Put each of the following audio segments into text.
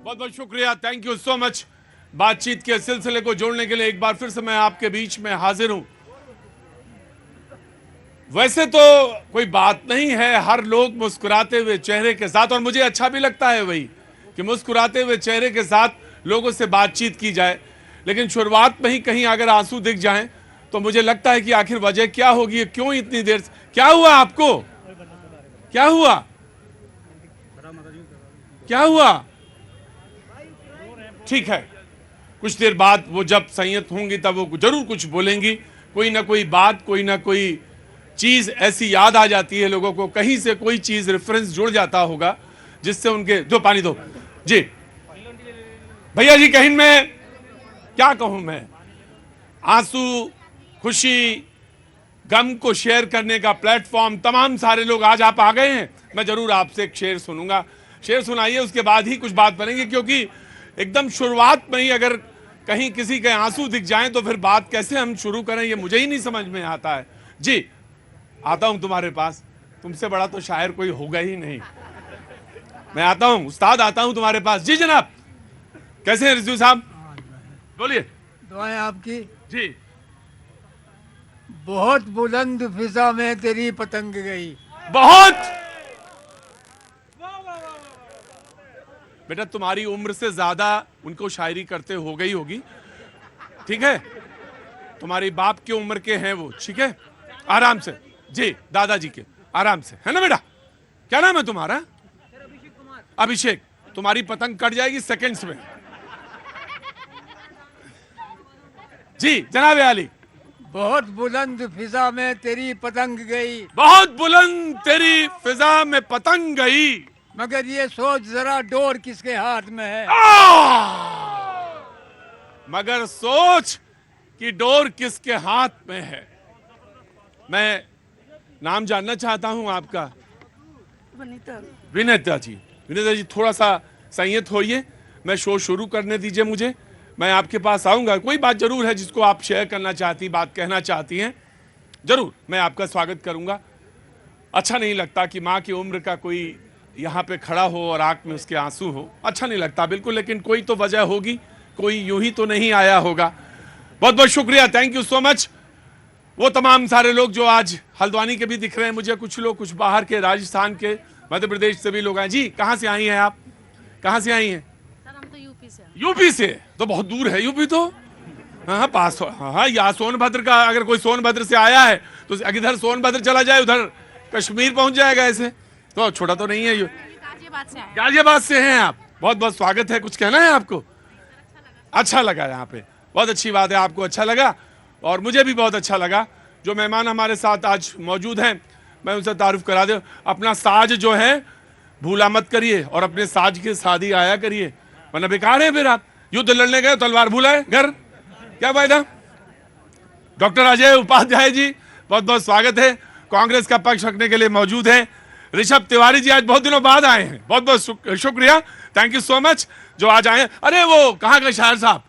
बहुत बहुत शुक्रिया, थैंक यू सो मच। बातचीत के सिलसिले को जोड़ने के लिए एक बार फिर से मैं आपके बीच में हाजिर हूं। वैसे तो कोई बात नहीं है, हर लोग मुस्कुराते हुए चेहरे के साथ, और मुझे अच्छा भी लगता है वही कि मुस्कुराते हुए चेहरे के साथ लोगों से बातचीत की जाए, लेकिन शुरुआत में ही कहीं अगर आंसू दिख जाएं तो मुझे लगता है कि आखिर वजह क्या होगी, क्यों इतनी देर से, क्या हुआ आपको, क्या हुआ, क्या हुआ? ठीक है, कुछ देर बाद वो जब संयत होंगी तब वो जरूर कुछ बोलेंगी। कोई ना कोई बात, कोई ना कोई चीज ऐसी याद आ जाती है लोगों को, कहीं से कोई चीज रेफरेंस जुड़ जाता होगा जिससे उनके, दो पानी दो जी भैया जी। कहीं मैं क्या कहूं, मैं आंसू, खुशी, गम को शेयर करने का प्लेटफॉर्म, तमाम सारे लोग आज आप आ गए हैं। मैं जरूर आपसे एक शेर सुनूंगा, शेर सुनाइए, उसके बाद ही कुछ बात बनेगी, क्योंकि एकदम शुरुआत में ही अगर कहीं किसी के आंसू दिख जाएं तो फिर बात कैसे हम शुरू करें, ये मुझे ही नहीं समझ में आता है। जी आता हूं तुम्हारे पास, तुमसे बड़ा तो शायर कोई होगा ही नहीं। मैं आता हूं उस्ताद, आता हूं तुम्हारे पास। जी जनाब, कैसे हैं रिजवी साहब, बोलिए। दुआएं आपकी। जी बहुत बुलंद फिजा में तेरी पतंग गई। बहुत बेटा, तुम्हारी उम्र से ज्यादा उनको शायरी करते हो गई होगी, ठीक है? तुम्हारी बाप की उम्र के हैं वो, ठीक है? आराम से जी, दादाजी के, आराम से, है ना बेटा? क्या नाम है तुम्हारा? अभिषेक। तुम्हारी पतंग कट जाएगी सेकंड्स में। जी जनाब आली। बहुत बुलंद फिजा में तेरी पतंग गई, बहुत बुलंद तेरी फिजा में पतंग गई, मगर ये सोच जरा डोर किसके हाथ में है। मगर सोच कि डोर किसके हाथ में है। मैं नाम जानना चाहता हूं आपका। विनीता जी। विनीता जी थोड़ा सा संयत होइए, मैं शो शुरू करने दीजिए मुझे, मैं आपके पास आऊंगा। कोई बात जरूर है जिसको आप शेयर करना चाहती, बात कहना चाहती हैं, जरूर मैं आपका स्वागत करूंगा। अच्छा नहीं लगता कि माँ की उम्र का कोई यहाँ पे खड़ा हो और आंख में उसके आंसू हो, अच्छा नहीं लगता बिल्कुल, लेकिन कोई तो वजह होगी, कोई यूं ही तो नहीं आया होगा। बहुत बहुत शुक्रिया, थैंक यू सो मच। वो तमाम सारे लोग जो आज हल्द्वानी के भी दिख रहे हैं मुझे, कुछ लोग, कुछ बाहर के, राजस्थान के, मध्य प्रदेश से भी लोग आए। जी कहाँ से आई हैं आप, कहाँ से आई हैं? सर हम तो यूपी से। यूपी से? तो बहुत दूर है यूपी तो। हाँ पास, हाँ यहाँ सोनभद्र का, अगर कोई सोनभद्र से आया है तो इधर सोनभद्र चला जाए, उधर कश्मीर पहुंच जाएगा, ऐसे तो छोटा तो नहीं है। गाजियाबाद से हैं आप, बहुत बहुत स्वागत है। कुछ कहना है आपको? अच्छा लगा यहाँ पे, बहुत अच्छी बात है, आपको अच्छा लगा और मुझे भी बहुत अच्छा लगा। जो मेहमान हमारे साथ आज मौजूद हैं मैं उनसे तारुफ करा दूं। अपना साज जो है भूला मत करिए और अपने साज के साथ ही आया करिए, वरना बेकार है। फिर आप युद्ध लड़ने गए, तलवार भूलाए घर, क्या फायदा? डॉक्टर अजय उपाध्याय जी बहुत बहुत स्वागत है, कांग्रेस का पक्ष रखने के लिए मौजूद हैं। ऋषभ तिवारी जी आज बहुत दिनों बाद आए हैं, बहुत बहुत शुक्रिया, थैंक यू सो मच जो आज आए। अरे वो कहाँ का शायर साहब,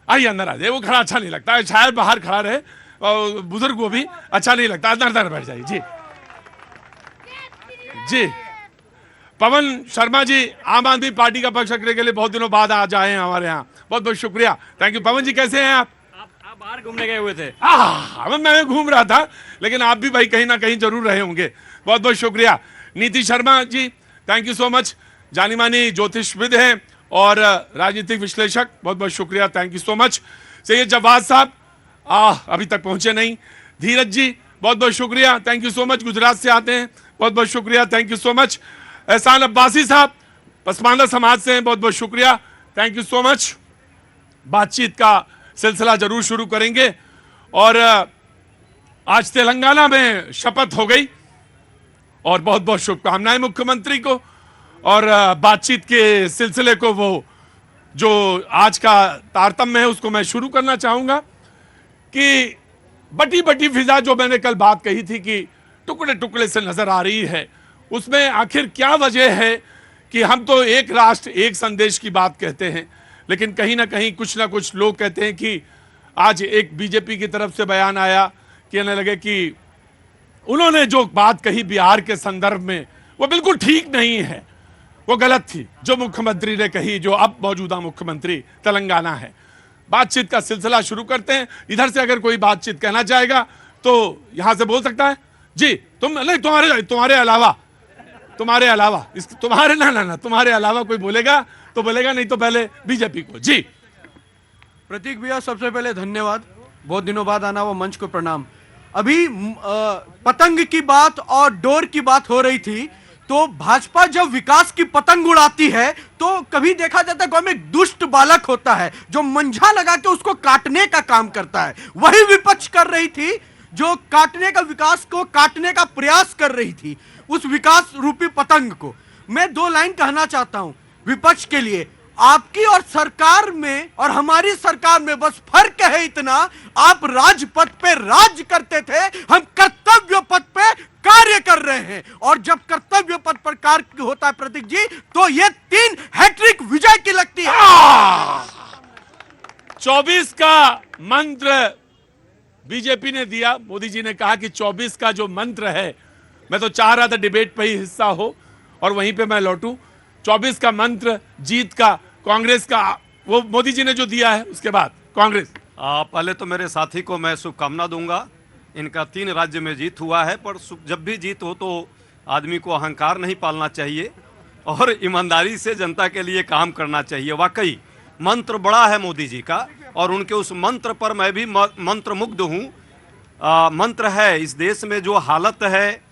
आइए अंदर आ जाइए, वो खड़ा अच्छा नहीं लगता है, शायर बाहर खड़ा रहे और बुजुर्ग को भी अच्छा नहीं लगता, अंदर बैठ जाइए। जी जी पवन शर्मा जी आम आदमी पार्टी का पक्ष रखने के लिए बहुत दिनों बाद आज आए हैं हमारे यहाँ, बहुत बहुत शुक्रिया, थैंक यू। पवन जी कैसे हैं आप बाहर घूमने गए हुए थे? मैं घूम रहा था, लेकिन आप भी भाई कहीं ना कहीं जरूर रहे होंगे, बहुत बहुत शुक्रिया। नीति Sharma ji thank you so much, जानी मानी ज्योतिषविद हैं और राजनीतिक विश्लेषक, बहुत बहुत शुक्रिया, thank you so much. Syed Jawad साहब अभी तक पहुंचे नहीं। धीरज जी बहुत बहुत शुक्रिया, thank you so much, Gujarat से आते हैं, बहुत बहुत शुक्रिया, थैंक यू सो मच। एहसान अब्बासी साहब पसमानदा समाज से हैं, बहुत बहुत शुक्रिया, थैंक यू सो मच। बातचीत का सिलसिला जरूर शुरू करेंगे और आज तेलंगाना में शपथ हो गई और बहुत बहुत शुभकामनाएं मुख्यमंत्री को। और बातचीत के सिलसिले को, वो जो आज का तारतम्य है उसको मैं शुरू करना चाहूंगा कि बटी बटी फिजा जो मैंने कल बात कही थी कि टुकड़े टुकड़े से नजर आ रही है, उसमें आखिर क्या वजह है कि हम तो एक राष्ट्र एक संदेश की बात कहते हैं, लेकिन कहीं ना कहीं कुछ ना कुछ लोग कहते हैं कि आज एक बीजेपी की तरफ से बयान आया, कहने लगे कि उन्होंने जो बात कही बिहार के संदर्भ में वो बिल्कुल ठीक नहीं है, वो गलत थी जो मुख्यमंत्री ने कही, जो अब मौजूदा मुख्यमंत्री तेलंगाना है। बातचीत का सिलसिला शुरू करते हैं। इधर से अगर कोई बातचीत कहना चाहेगा तो यहां से बोल सकता है। जी तुम नहीं, तुम्हारे अलावा तुम्हारे अलावा कोई बोलेगा तो बोलेगा, नहीं तो पहले बीजेपी को। जी प्रतीक भैया, सबसे पहले धन्यवाद, बहुत दिनों बाद आना वो मंच को प्रणाम। अभी पतंग की बात और डोर की बात हो रही थी, तो भाजपा जब विकास की पतंग उड़ाती है तो कभी देखा जाता है गांव में एक दुष्ट बालक होता है जो मंझा लगा के उसको काटने का काम करता है। वही विपक्ष कर रही थी जो काटने का, विकास को काटने का प्रयास कर रही थी, उस विकास रूपी पतंग को। मैं 2 लाइन कहना चाहता हूं विपक्ष के लिए। आपकी और सरकार में और हमारी सरकार में बस फर्क है इतना, आप राजपथ पे राज करते थे, हम कर्तव्य पथ पे कार्य कर रहे हैं। और जब कर्तव्य पथ पर कार्य होता है प्रतीक जी, तो ये 3 हैट्रिक विजय की लगती है। 24 का मंत्र बीजेपी ने दिया। मोदी जी ने कहा कि 24 का जो मंत्र है, मैं तो चाह रहा था डिबेट पे ही हिस्सा हो और वहीं पे मैं लौटूं। 24 का मंत्र जीत का कांग्रेस का, वो मोदी जी ने जो दिया है, उसके बाद कांग्रेस। पहले तो मेरे साथी को मैं शुभकामना दूंगा। इनका 3 राज्य में जीत हुआ है, पर जब भी जीत हो तो आदमी को अहंकार नहीं पालना चाहिए और ईमानदारी से जनता के लिए काम करना चाहिए। वाकई मंत्र बड़ा है मोदी जी का और उनके उस मंत्र पर मैं भी मंत्रमुग्ध हूँ। मंत्र है, इस देश में जो हालत है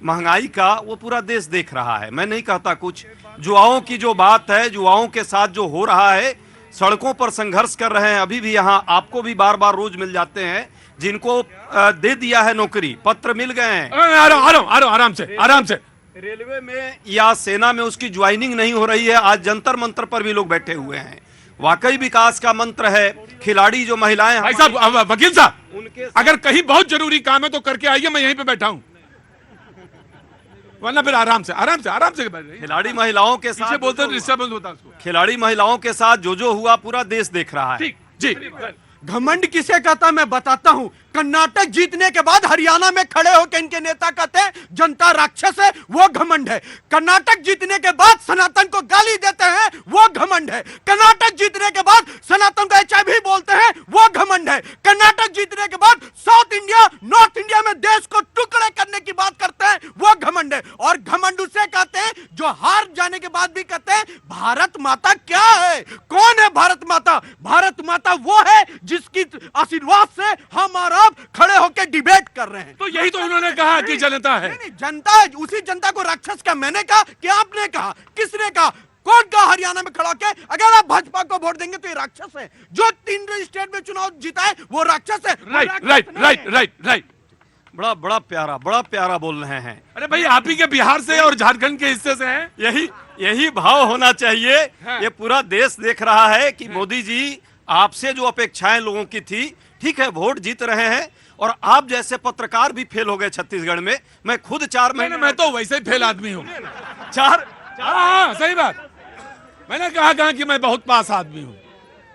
महंगाई का, वो पूरा देश देख रहा है। मैं नहीं कहता कुछ, युवाओं की जो बात है, युवाओं के साथ जो हो रहा है, सड़कों पर संघर्ष कर रहे हैं। अभी भी यहाँ आपको भी बार बार रोज मिल जाते हैं जिनको दे दिया है नौकरी, पत्र मिल गए हैं। आराम से। रेलवे में या सेना में उसकी ज्वाइनिंग नहीं हो रही है। आज जंतर मंतर पर भी लोग बैठे हुए हैं। वाकई विकास का मंत्र है। खिलाड़ी जो महिलाएं, भाई साहब, वकील साहब, उनके अगर कहीं बहुत जरूरी काम है तो करके आइए, मैं यहीं पे बैठा हूं, वरना फिर आराम से बैठ रही। खिलाड़ी महिलाओं के साथ बोलते डिस्टर्बेंस होता है उसको। खिलाड़ी महिलाओं के साथ जो हुआ पूरा देश देख रहा है। ठीक जी। घमंड किसे कहता मैं बताता हूं। कर्नाटक जीतने के बाद हरियाणा में खड़े होकर इनके नेता कहते हैं जनता राक्षस है, वो घमंड है। कर्नाटक जीतने के बाद सनातन को गाली देते हैं, वो घमंड है। कर्नाटक जीतने के बाद सनातन को HIV बोलते हैं, वो घमंड है। कर्नाटक जीतने के बाद साउथ इंडिया, नॉर्थ इंडिया में देश को टुकड़े करने की बात करते हैं, वो घमंड है। और घमंड उसे कहते हैं जो हार जाने के बाद भी कहते हैं भारत माता क्या है। कौन है भारत माता? भारत माता वो है जिसकी आशीर्वाद से हम और आप खड़े होकर डिबेट कर रहे हैं। तो यही तो उन्होंने कहा कि जनता है। नहीं, जनता है। उसी जनता को राक्षस का मैंने कहा कि आपने कहा? किसने कहा? कौन कहा हरियाणा में खड़ा के अगर आप भाजपा को वोट देंगे तो ये राक्षस है? जो 3 स्टेट में चुनाव जीता है वो राक्षस है। राइट। बड़ा प्यारा बोल रहे हैं। अरे भाई, आप ही के बिहार से और झारखंड के हिस्से से हैं। यही भाव होना चाहिए। ये पूरा देश देख रहा है कि मोदी जी आपसे जो अपेक्षाएं लोगों की थी, ठीक है, वोट जीत रहे हैं और आप जैसे पत्रकार भी फेल हो गए छत्तीसगढ़ में। मैं खुद 4 महीने, मैं तो वैसे ही फेल आदमी हूँ। चार सही बात। मैंने कहा कि मैं बहुत पास आदमी हूँ।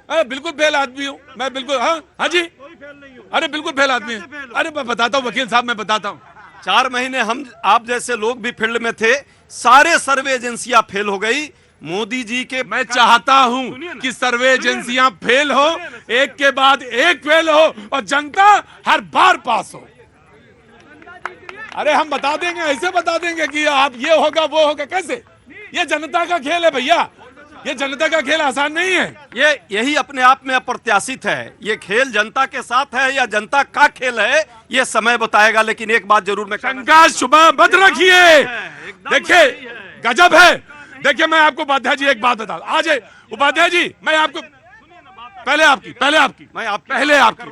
अरे बिल्कुल फेल आदमी हूँ मैं, बिल्कुल। हाँ जी, अरे बिल्कुल फेल आदमी हूँ। अरे मैं बताता हूँ वकील साहब, मैं बताता हूँ। 4 महीने हम आप जैसे लोग भी फील्ड में थे, सारे सर्वे एजेंसियां फेल हो गई। मोदी जी के, मैं चाहता हूं कि सर्वे एजेंसियां फेल हो, एक के बाद एक फेल हो और जनता हर बार पास हो। अरे हम बता देंगे, ऐसे बता देंगे कि आप ये होगा वो होगा। कैसे? ये जनता का खेल है भैया, ये जनता का खेल आसान नहीं है। यही अपने आप में अप्रत्याशित है। ये खेल जनता के साथ है या जनता का खेल है, ये समय बताएगा। लेकिन एक बात जरूर मैं, शंका शुभा मत रखिए। देखिए गजब है। देखिए मैं आपको उपाध्याय जी एक बात बता, आज उपाध्याय जी मैं आपको पहले आपकी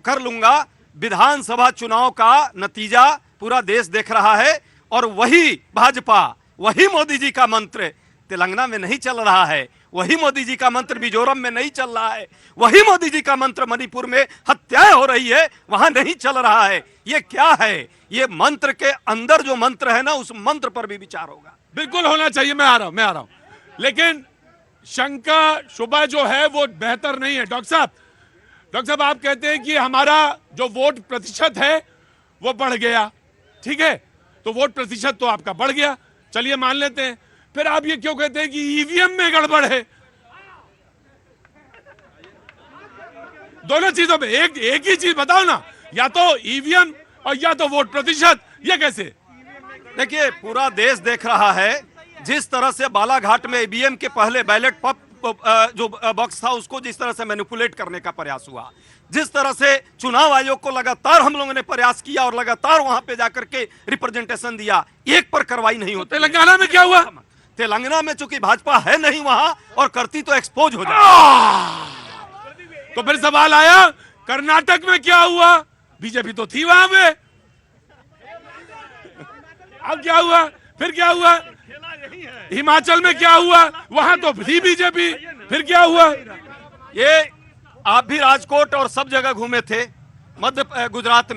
कर लूंगा। विधानसभा चुनाव का नतीजा पूरा देश देख रहा है और वही भाजपा, वही मोदी जी का मंत्र तेलंगाना में नहीं चल रहा है, वही मोदी जी का मंत्र मिजोरम में नहीं चल रहा है, वही मोदी जी का मंत्र मणिपुर में हत्याएं हो रही है वहां नहीं चल रहा है। ये क्या है? ये मंत्र के अंदर जो मंत्र है ना, उस मंत्र पर भी विचार होगा। बिल्कुल होना चाहिए। मैं आ रहा हूं। लेकिन शंका शुभा जो है वो बेहतर नहीं है। डॉक्टर साहब आप कहते हैं कि हमारा जो वोट प्रतिशत है वो बढ़ गया, ठीक है, तो वोट प्रतिशत तो आपका बढ़ गया, चलिए मान लेते हैं। फिर आप ये क्यों कहते हैं कि ईवीएम में गड़बड़ है? दोनों चीजों में एक ही चीज बताओ ना, या तो ईवीएम और या तो वोट प्रतिशत। ये कैसे? देखिए, पूरा देश देख रहा है जिस तरह से बालाघाट में ईवीएम के पहले बैलेट जो बॉक्स था उसको जिस तरह से मैनिपुलेट करने का प्रयास हुआ, जिस तरह से चुनाव आयोग को लगातार हम लोगों ने प्रयास किया और लगातार वहां पे जाकर के रिप्रेजेंटेशन दिया, एक पर कार्रवाई नहीं होती। तेलंगाना में क्या हुआ? तेलंगाना में चूंकि भाजपा है नहीं वहां और करती तो एक्सपोज हो जाए। तो फिर सवाल आया, कर्नाटक में क्या हुआ? बीजेपी तो थी वहां पे, अब क्या हुआ? फिर क्या हुआ? हिमाचल में क्या हुआ? वहां तो थी बीजेपी, फिर क्या हुआ? ये आप भी राजकोट और सब जगह घूमे थे, गुजरात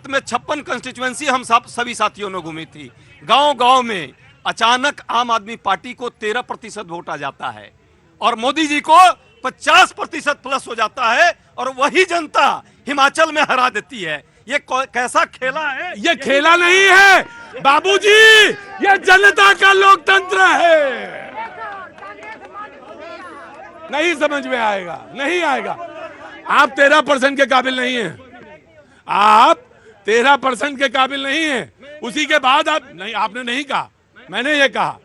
में 56 कंस्टिट्यूएंसी हम सभी साथियों ने घूमी थी। गांव-गांव में अचानक आम आदमी पार्टी को 13% वोट आ जाता है और मोदी जी को 50% प्लस हो जाता है और वही जनता हिमाचल में हरा देती है। ये कैसा खेला है? ये खेला नहीं है बाबूजी, ये जनता का लोकतंत्र है। नहीं समझ में आएगा, नहीं आएगा। आप 13% के काबिल नहीं हैं, आप 13% के काबिल नहीं हैं। उसी के बाद आप नहीं, आपने नहीं कहा, मैंने ये कहा,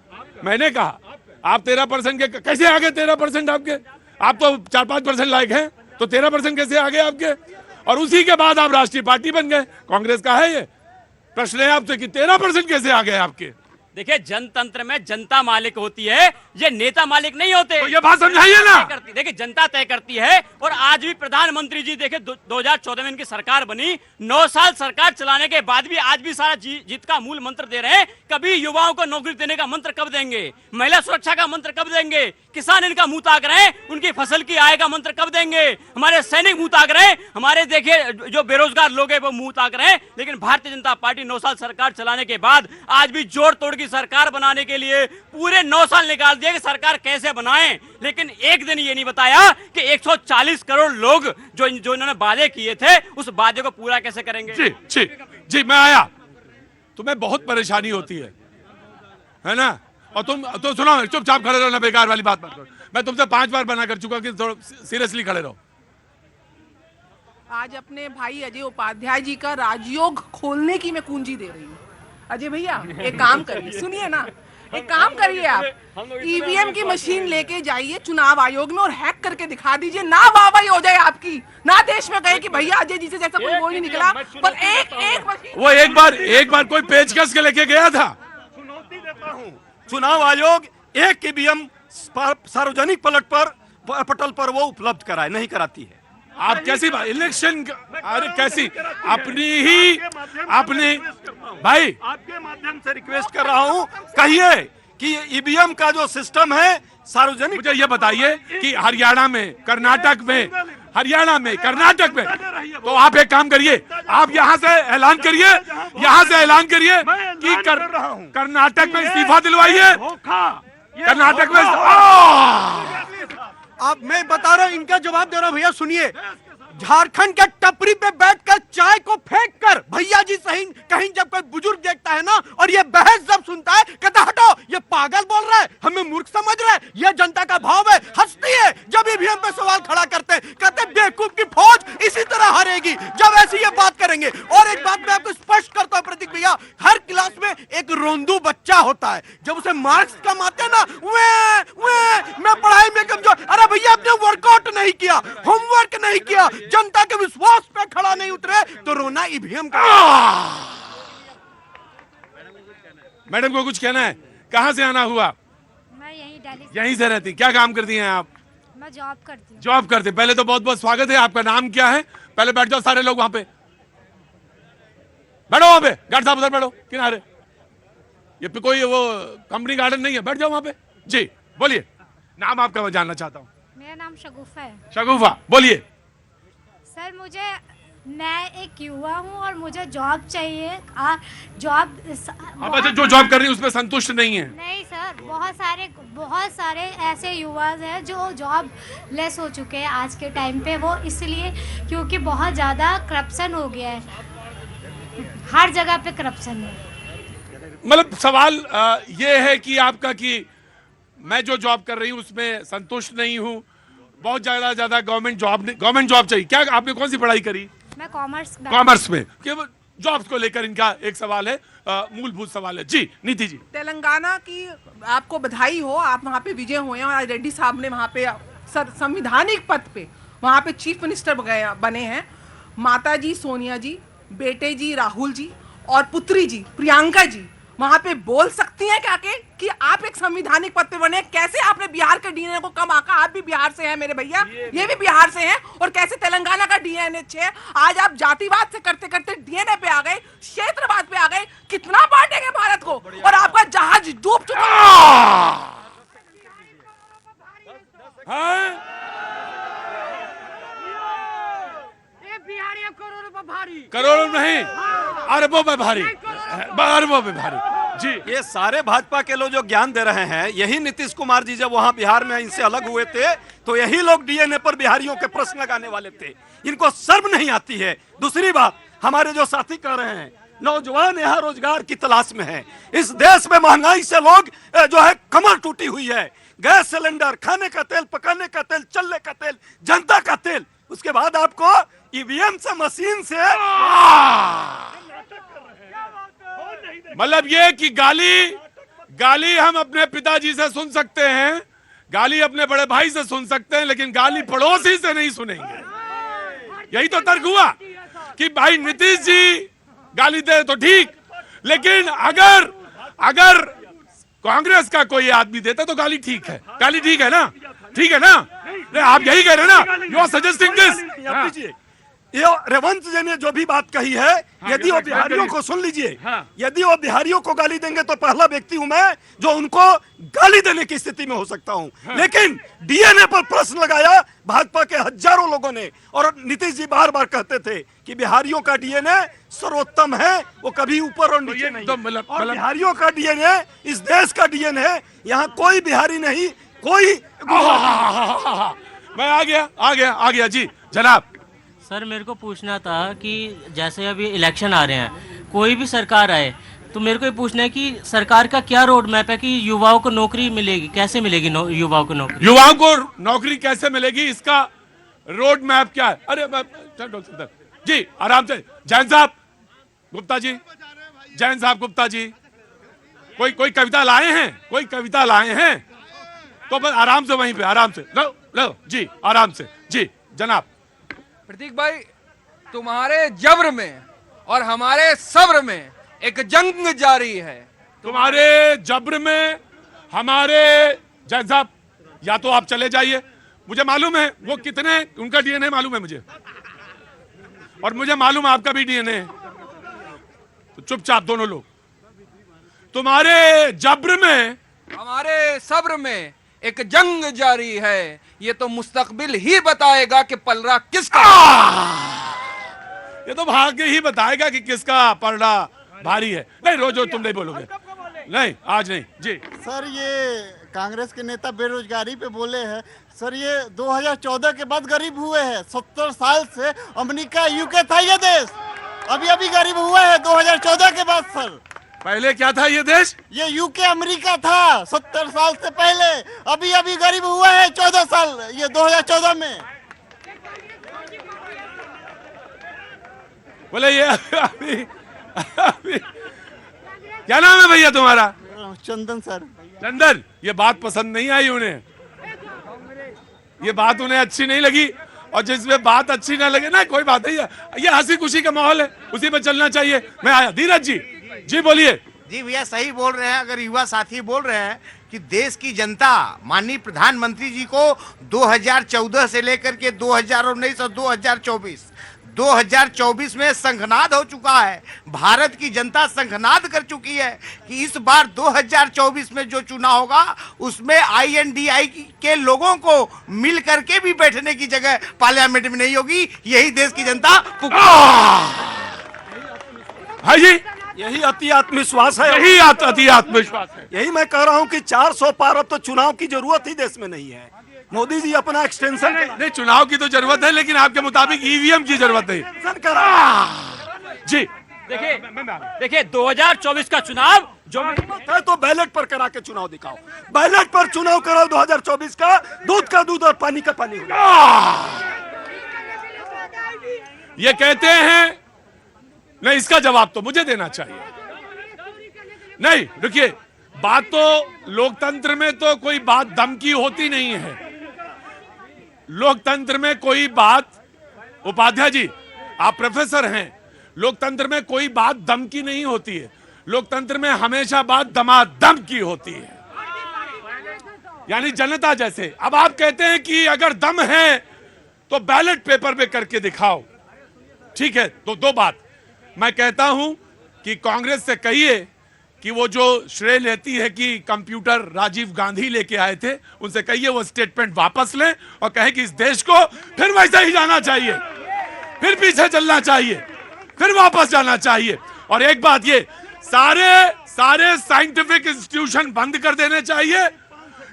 मैंने कहा आप 13% के कैसे आ गए? 13% आपके, आप तो 4-5% लायक हैं, तो 13% कैसे आ गए आपके? और उसी के बाद आप राष्ट्रीय पार्टी बन गए। कांग्रेस का है ये प्रश्न है आपसे कि 13% कैसे आ गए आपके? देखिए, जनतंत्र में जनता मालिक होती है, ये नेता मालिक नहीं होते। तो ये बात समझाइए ना। देखिए, जनता तय करती है। और आज भी प्रधानमंत्री जी देखिए 2014 में इनकी सरकार बनी, 9 साल सरकार चलाने के बाद भी आज भी सारा जीत का मूल मंत्र दे रहे हैं। कभी युवाओं को नौकरी देने का मंत्र कब देंगे? महिला सुरक्षा का मंत्र कब देंगे? किसान इनका मुंह ताक रहे हैं, उनकी फसल की आय का मंत्र कब देंगे? हमारे सैनिक मुंह ताक रहे हैं, हमारे देखिए जो बेरोजगार लोग हैं वो मुंह ताक रहे हैं। लेकिन भारतीय जनता पार्टी 9 साल सरकार चलाने के बाद आज भी जोड़ तोड़ की सरकार बनाने के लिए पूरे 9 साल निकाल दिए कि सरकार कैसे बनाएं। लेकिन एक दिन ये नहीं बताया कि 140 करोड़ लोग जो इन्होंने वादे किए थे उस वादे को पूरा कैसे करेंगे। जी जी जी, मैं आया, तुम्हें बहुत परेशानी होती है ना? और तुम तो सुनो, चुपचाप खड़े रहो ना, बेकार वाली बात मत करो। मैं तुमसे 5 बार मना कर चुका कि थोड़ा सीरियसली खड़े रहो। आज अपने भाई अजय उपाध्याय जी का राजयोग खोलने की मैं कुंजी दे रही हूँ। अजय भैया एक काम करिए, सुनिए ना, एक काम करिए, आप ईवीएम की मशीन लेके जाइए चुनाव आयोग में और हैक करके दिखा दीजिए ना, वाहवाही हो जाए आपकी, ना देश में कहे कि भैया अजय जी से जैसा कोई वो नहीं निकला, पर एक मशीन। वो एक बार कोई पेचकस के लेके गया था। चुनौती देता हूं, चुनाव आयोग एक ईवीएम सार्वजनिक पटल पर वो उपलब्ध कराए, नहीं कराती है। आप कैसी बात, इलेक्शन, अरे कैसी अपने भाई, आपके माध्यम से रिक्वेस्ट कर रहा हूं, कहिए कि ईवीएम का जो सिस्टम है सार्वजनिक। मुझे ये बताइए कि हरियाणा में, कर्नाटक में, तो आप एक काम करिए, आप यहाँ से ऐलान करिए, कि कर्नाटक में इस्तीफा दिलवाइए, कर्नाटक में। अब मैं बता रहा हूं, इनका जवाब दे रहा हूं भैया, सुनिए। झारखंड के टपरी पे बैठकर चाय को फेंक कर भैया जी सही कहीं जब कोई बुजुर्ग देखता है ना और ये बहस जब सुनता है, कहता हटो ये पागल बोल रहा है, हमें मूर्ख समझ रहा है, ये जनता का भाव है, हंसती है जब ईवीएम पे सवाल खड़ा करते हैं, कहते बेवकूफ की फौज इसी तरह हारेगी जब ऐसी ये बात करेंगे। और एक बात मैं आपको स्पष्ट करता हूं प्रतीक भैया, हर क्लास में एक रोंदू बच्चा होता है, जब उसे मार्क्स कम आते हैं ना, मैं पढ़ाई में कमजोर, अरे भैया आपने वर्कआउट नहीं किया, होमवर्क नहीं किया, जनता के विश्वास पे खड़ा नहीं उतरे, तो रोना ईवीएम का। मैडम को कुछ कहना है? कहां से आना हुआ? मैं यहीं से रहती? क्या काम करती हैं आप? मैं जॉब करती हूँ। जॉब करते। पहले तो बहुत बहुत स्वागत है। आपका नाम क्या है? पहले बैठ जाओ सारे लोग वहां पे, बैठो वहां पे, गार्ड साहब उधर बैठो किनारे, ये पे कोई वो कंपनी गार्डन नहीं है, बैठ जाओ वहां पे। जी बोलिए, नाम आपका मैं जानना चाहता हूँ। मेरा नाम शगुफा है। शगुफा, बोलिए। सर मैं एक युवा हूँ और मुझे जॉब चाहिए। जॉब आप अच्छा जो जॉब कर रही है उसमें संतुष्ट नहीं है? नहीं सर, बहुत सारे ऐसे युवा हैं जो जॉब लेस हो चुके हैं आज के टाइम पे, वो इसलिए क्योंकि बहुत ज़्यादा करप्शन हो गया है, हर जगह पे करप्शन है। मतलब सवाल ये है कि आपका कि मैं जो जॉब कर रही हूं उसमें संतुष्ट नहीं हूं, बहुत ज्यादा गवर्नमेंट जॉब चाहिए। क्या आपने कौन सी पढ़ाई करी? मैं कॉमर्स कॉमर्स में। केवल जॉब्स को लेकर इनका एक सवाल है, मूलभूत सवाल है। जी नीति जी। तेलंगाना की आपको बधाई हो, आप वहाँ पे विजय हुए हैं और आज रेड्डी साहब ने वहाँ पे संविधानिक पद पे वहाँ पे चीफ मिनिस्टर बने हैं। माता जी सोनिया जी, बेटे जी राहुल जी और पुत्री जी प्रियंका जी वहाँ पे बोल सकती हैं क्या कि आप एक संविधानिक पद पे बने? कैसे आपने बिहार के डीएनए को कम आका? आप भी बिहार से हैं मेरे भैया, ये भी बिहार से हैं। और कैसे तेलंगाना का डीएनए 6, आज आप जातिवाद से करते करते डीएनए पे आ गए, क्षेत्रवाद पे आ गए। कितना बांटेंगे भारत को? और आपका जहाज डूब चुका हाँ? करोड़ों नहीं, अरबों में भारी, अरबों में भारी। जी ये सारे भाजपा के लोग जो ज्ञान दे रहे हैं, यही नीतीश कुमार जी जब वहां बिहार में इनसे अलग हुए थे तो यही लोग डीएनए पर बिहारियों के प्रश्न लगाने वाले थे। इनको शर्म नहीं आती है। दूसरी बात, हमारे जो साथी कह रहे हैं नौजवान यहाँ रोजगार की तलाश में है। इस देश में महंगाई से लोग जो है कमर टूटी हुई है। गैस सिलेंडर, खाने का तेल, पकाने का तेल, चलने का तेल, जनता का तेल, उसके बाद आपको ईवीएम से, मशीन से मतलब ये कि गाली हम अपने पिताजी से सुन सकते हैं, गाली अपने बड़े भाई से सुन सकते हैं, लेकिन गाली पड़ोसी से नहीं सुनेंगे। यही तो तर्क हुआ कि भाई नीतीश जी गाली दे तो ठीक, लेकिन अगर कांग्रेस का कोई आदमी देता तो गाली ठीक है। गाली ठीक है ना? ठीक है ना? आप यही कह रहे हैं ना? You are suggesting this. ये रेवंत जी ने जो भी बात कही है, यदि वो बिहारियों को सुन लीजिए, यदि वो बिहारियों को गाली देंगे तो पहला व्यक्ति हूं मैं जो उनको गाली देने की स्थिति में हो सकता हूं। लेकिन डीएनए पर प्रश्न लगाया भाजपा के हजारों लोगों ने, और नीतीश जी बार बार कहते थे कि बिहारियों का डीएनए सर्वोत्तम है, वो कभी ऊपर और नीचे नहीं। और बिहारियों का डीएनए इस देश का डीएनए है। यहाँ कोई बिहारी नहीं, कोई मैं आ गया जी जनाब। सर मेरे को पूछना था कि जैसे अभी इलेक्शन आ रहे हैं, कोई भी सरकार आए तो मेरे को ये पूछना है कि सरकार का क्या रोड मैप है कि युवाओं को नौकरी मिलेगी, कैसे मिलेगी युवाओं को नौकरी? युवाओं को नौकरी कैसे मिलेगी, इसका रोड मैप क्या है? अरे डॉक्टर जी आराम से। जैन साहब गुप्ता जी, जैन साहब गुप्ता जी, कोई कविता लाए हैं? कोई कविता लाए हैं तो बस आराम से, वहीं पे आराम से लो जी, आराम से जी जनाब। प्रतीक भाई, तुम्हारे जब्र में और हमारे सब्र में एक जंग जारी है। तुम्हारे जब्र में हमारे, जैन साहब या तो आप चले जाइए, मुझे मालूम है वो कितने, उनका डीएनए मालूम है मुझे, और मुझे मालूम है आपका भी डीएनए है, तो चुपचाप दोनों लोग। तुम्हारे जब्र में हमारे सब्र में एक जंग जारी है, ये तो मुस्तकबिल ही बताएगा कि पलड़ा किसका। ये तो भाग्य ही बताएगा कि किसका पलड़ा भारी है। नहीं रोज तुम नहीं बोलोगे, नहीं आज नहीं जी। सर ये कांग्रेस के नेता बेरोजगारी पे बोले हैं। सर ये 2014 के बाद गरीब हुए हैं। 70 साल से अमेरिका यूके था ये देश, अभी गरीब हुआ है 2014 के बाद। सर पहले क्या था ये देश? ये यूके अमेरिका था 70 साल से पहले, अभी गरीब हुआ है 14 साल, ये 2014 में। बोले ये अभी क्या नाम है भैया तुम्हारा? चंदन सर। चंदन, ये बात पसंद नहीं आई उन्हें, ये बात उन्हें अच्छी नहीं लगी, और जिसमें बात अच्छी ना लगे ना कोई बात नहीं है, ये हंसी खुशी का माहौल है, उसी में चलना चाहिए। मैं आया धीरज जी बोलिए। जी भैया सही बोल रहे हैं। अगर युवा साथी बोल रहे हैं कि देश की जनता माननीय प्रधानमंत्री जी को 2014 से लेकर के 2019 और 2024 में संघनाद हो चुका है, भारत की जनता संघनाद कर चुकी है कि इस बार 2024 में जो चुनाव होगा उसमें INDI के लोगों को मिल करके भी बैठने की जगह पार्लियामेंट में नहीं होगी। यही देश की जनता भाई जी, यही अति आत्मविश्वास है, यही अति आत्मविश्वास है। यही मैं कह रहा हूं कि 400 पार, अब तो चुनाव की जरूरत ही देश में नहीं है। मोदी जी अपना एक्सटेंशन नहीं, चुनाव की तो जरूरत है, लेकिन आपके मुताबिक ईवीएम की जरूरत है जी। देखिए 2024 का चुनाव जो है तो बैलेट पर करा के चुनाव दिखाओ, बैलेट पर चुनाव कराओ 2024 का दूध और पानी का पानी। ये कहते हैं नहीं, इसका जवाब तो मुझे देना चाहिए। नहीं देखिए, बात तो लोकतंत्र में तो कोई बात दम की होती नहीं है। लोकतंत्र में कोई बात, उपाध्याय जी आप प्रोफेसर हैं, लोकतंत्र में कोई बात दम की नहीं होती है। लोकतंत्र में हमेशा बात दमादम की होती है, यानी जनता जैसे। अब आप कहते हैं कि अगर दम है तो बैलेट पेपर पे करके दिखाओ, ठीक है। तो दो बात मैं कहता हूं कि कांग्रेस से कहिए कि वो जो श्रेय लेती है कि कंप्यूटर राजीव गांधी लेके आए थे, उनसे कहिए वो स्टेटमेंट वापस लें और कहें कि इस देश को फिर वैसे ही जाना चाहिए, फिर पीछे चलना चाहिए, फिर वापस जाना चाहिए। और एक बात, ये सारे साइंटिफिक इंस्टीट्यूशन बंद कर देने चाहिए,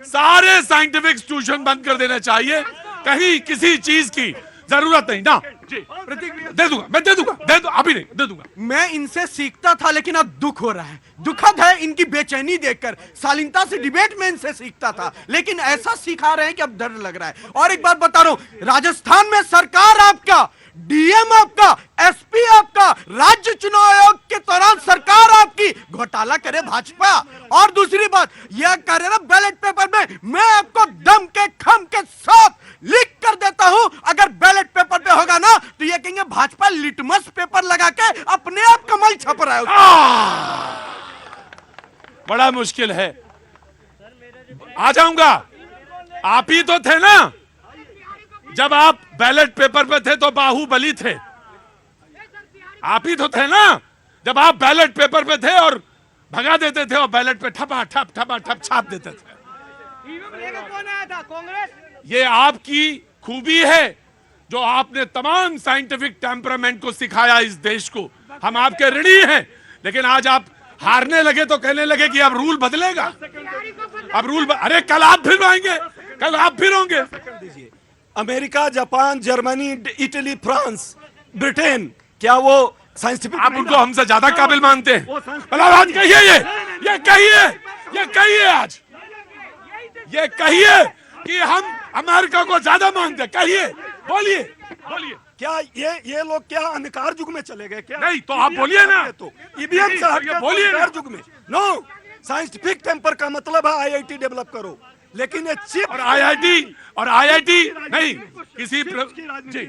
सारे साइंटिफिक इंस्टीट्यूशन बंद कर देने चाहिए। कहीं किसी चीज की जरूरत नहीं ना। दे दूंगा, मैं दे दूंगा, अभी नहीं दे दूंगा। मैं इनसे सीखता था लेकिन अब दुख हो रहा है। दुखद है इनकी बेचैनी देखकर। शालीनता से डिबेट में इनसे सीखता था, लेकिन ऐसा सिखा रहे हैं कि अब डर लग रहा है। और एक बात बता रहा हूं, राजस्थान में सरकार आपका, डीएम आपका, एसपी आपका, राज्य चुनाव आयोग के दौरान सरकार आपकी, घोटाला करे भाजपा। और दूसरी बात यह कह रहे ना बैलेट पेपर में, मैं आपको दम के खम के साथ लिख कर देता हूं, अगर बैलेट पेपर पे होगा ना तो ये कहेंगे भाजपा लिटमस पेपर लगा के अपने आप कमल छप रहा है। बड़ा मुश्किल है। आ जाऊंगा, आप ही तो थे ना जब आप बैलेट पेपर पे थे तो बाहुबली थे। आप ही तो थे ना जब आप बैलेट पेपर पे थे और भगा देते थे और बैलेट पे ठपा ठप छाप देते थे। कौन आया था? कांग्रेस। ये आपकी खूबी है जो आपने तमाम साइंटिफिक टेम्परामेंट को सिखाया इस देश को। हम आपके ऋणी हैं, लेकिन आज आप हारने लगे तो कहने लगे कि अब रूल बदलेगा, अब रूल अरे कल आप फिर आएंगे, कल आप फिर होंगे। America, Japan, Germany, Italy, France, Britain, क्या वो साइंटिफिक? आप उनको हमसे ज्यादा काबिल मानते हैं? आज कहिए, ये कहिए आज, ये कहिए कि हम अमेरिका को ज्यादा मानते, कहिए, बोलिए। क्या ये लोग क्या अंधकार युग में चले गए क्या? नहीं तो आप बोलिए ना, तो ईवीएम से हट के बोलिए अंधकार युग में। नो, साइंटिफिक टेम्पर का मतलब है आईआईटी डेवलप करो, लेकिन ये चिप और आईआईटी नहीं किसी जी।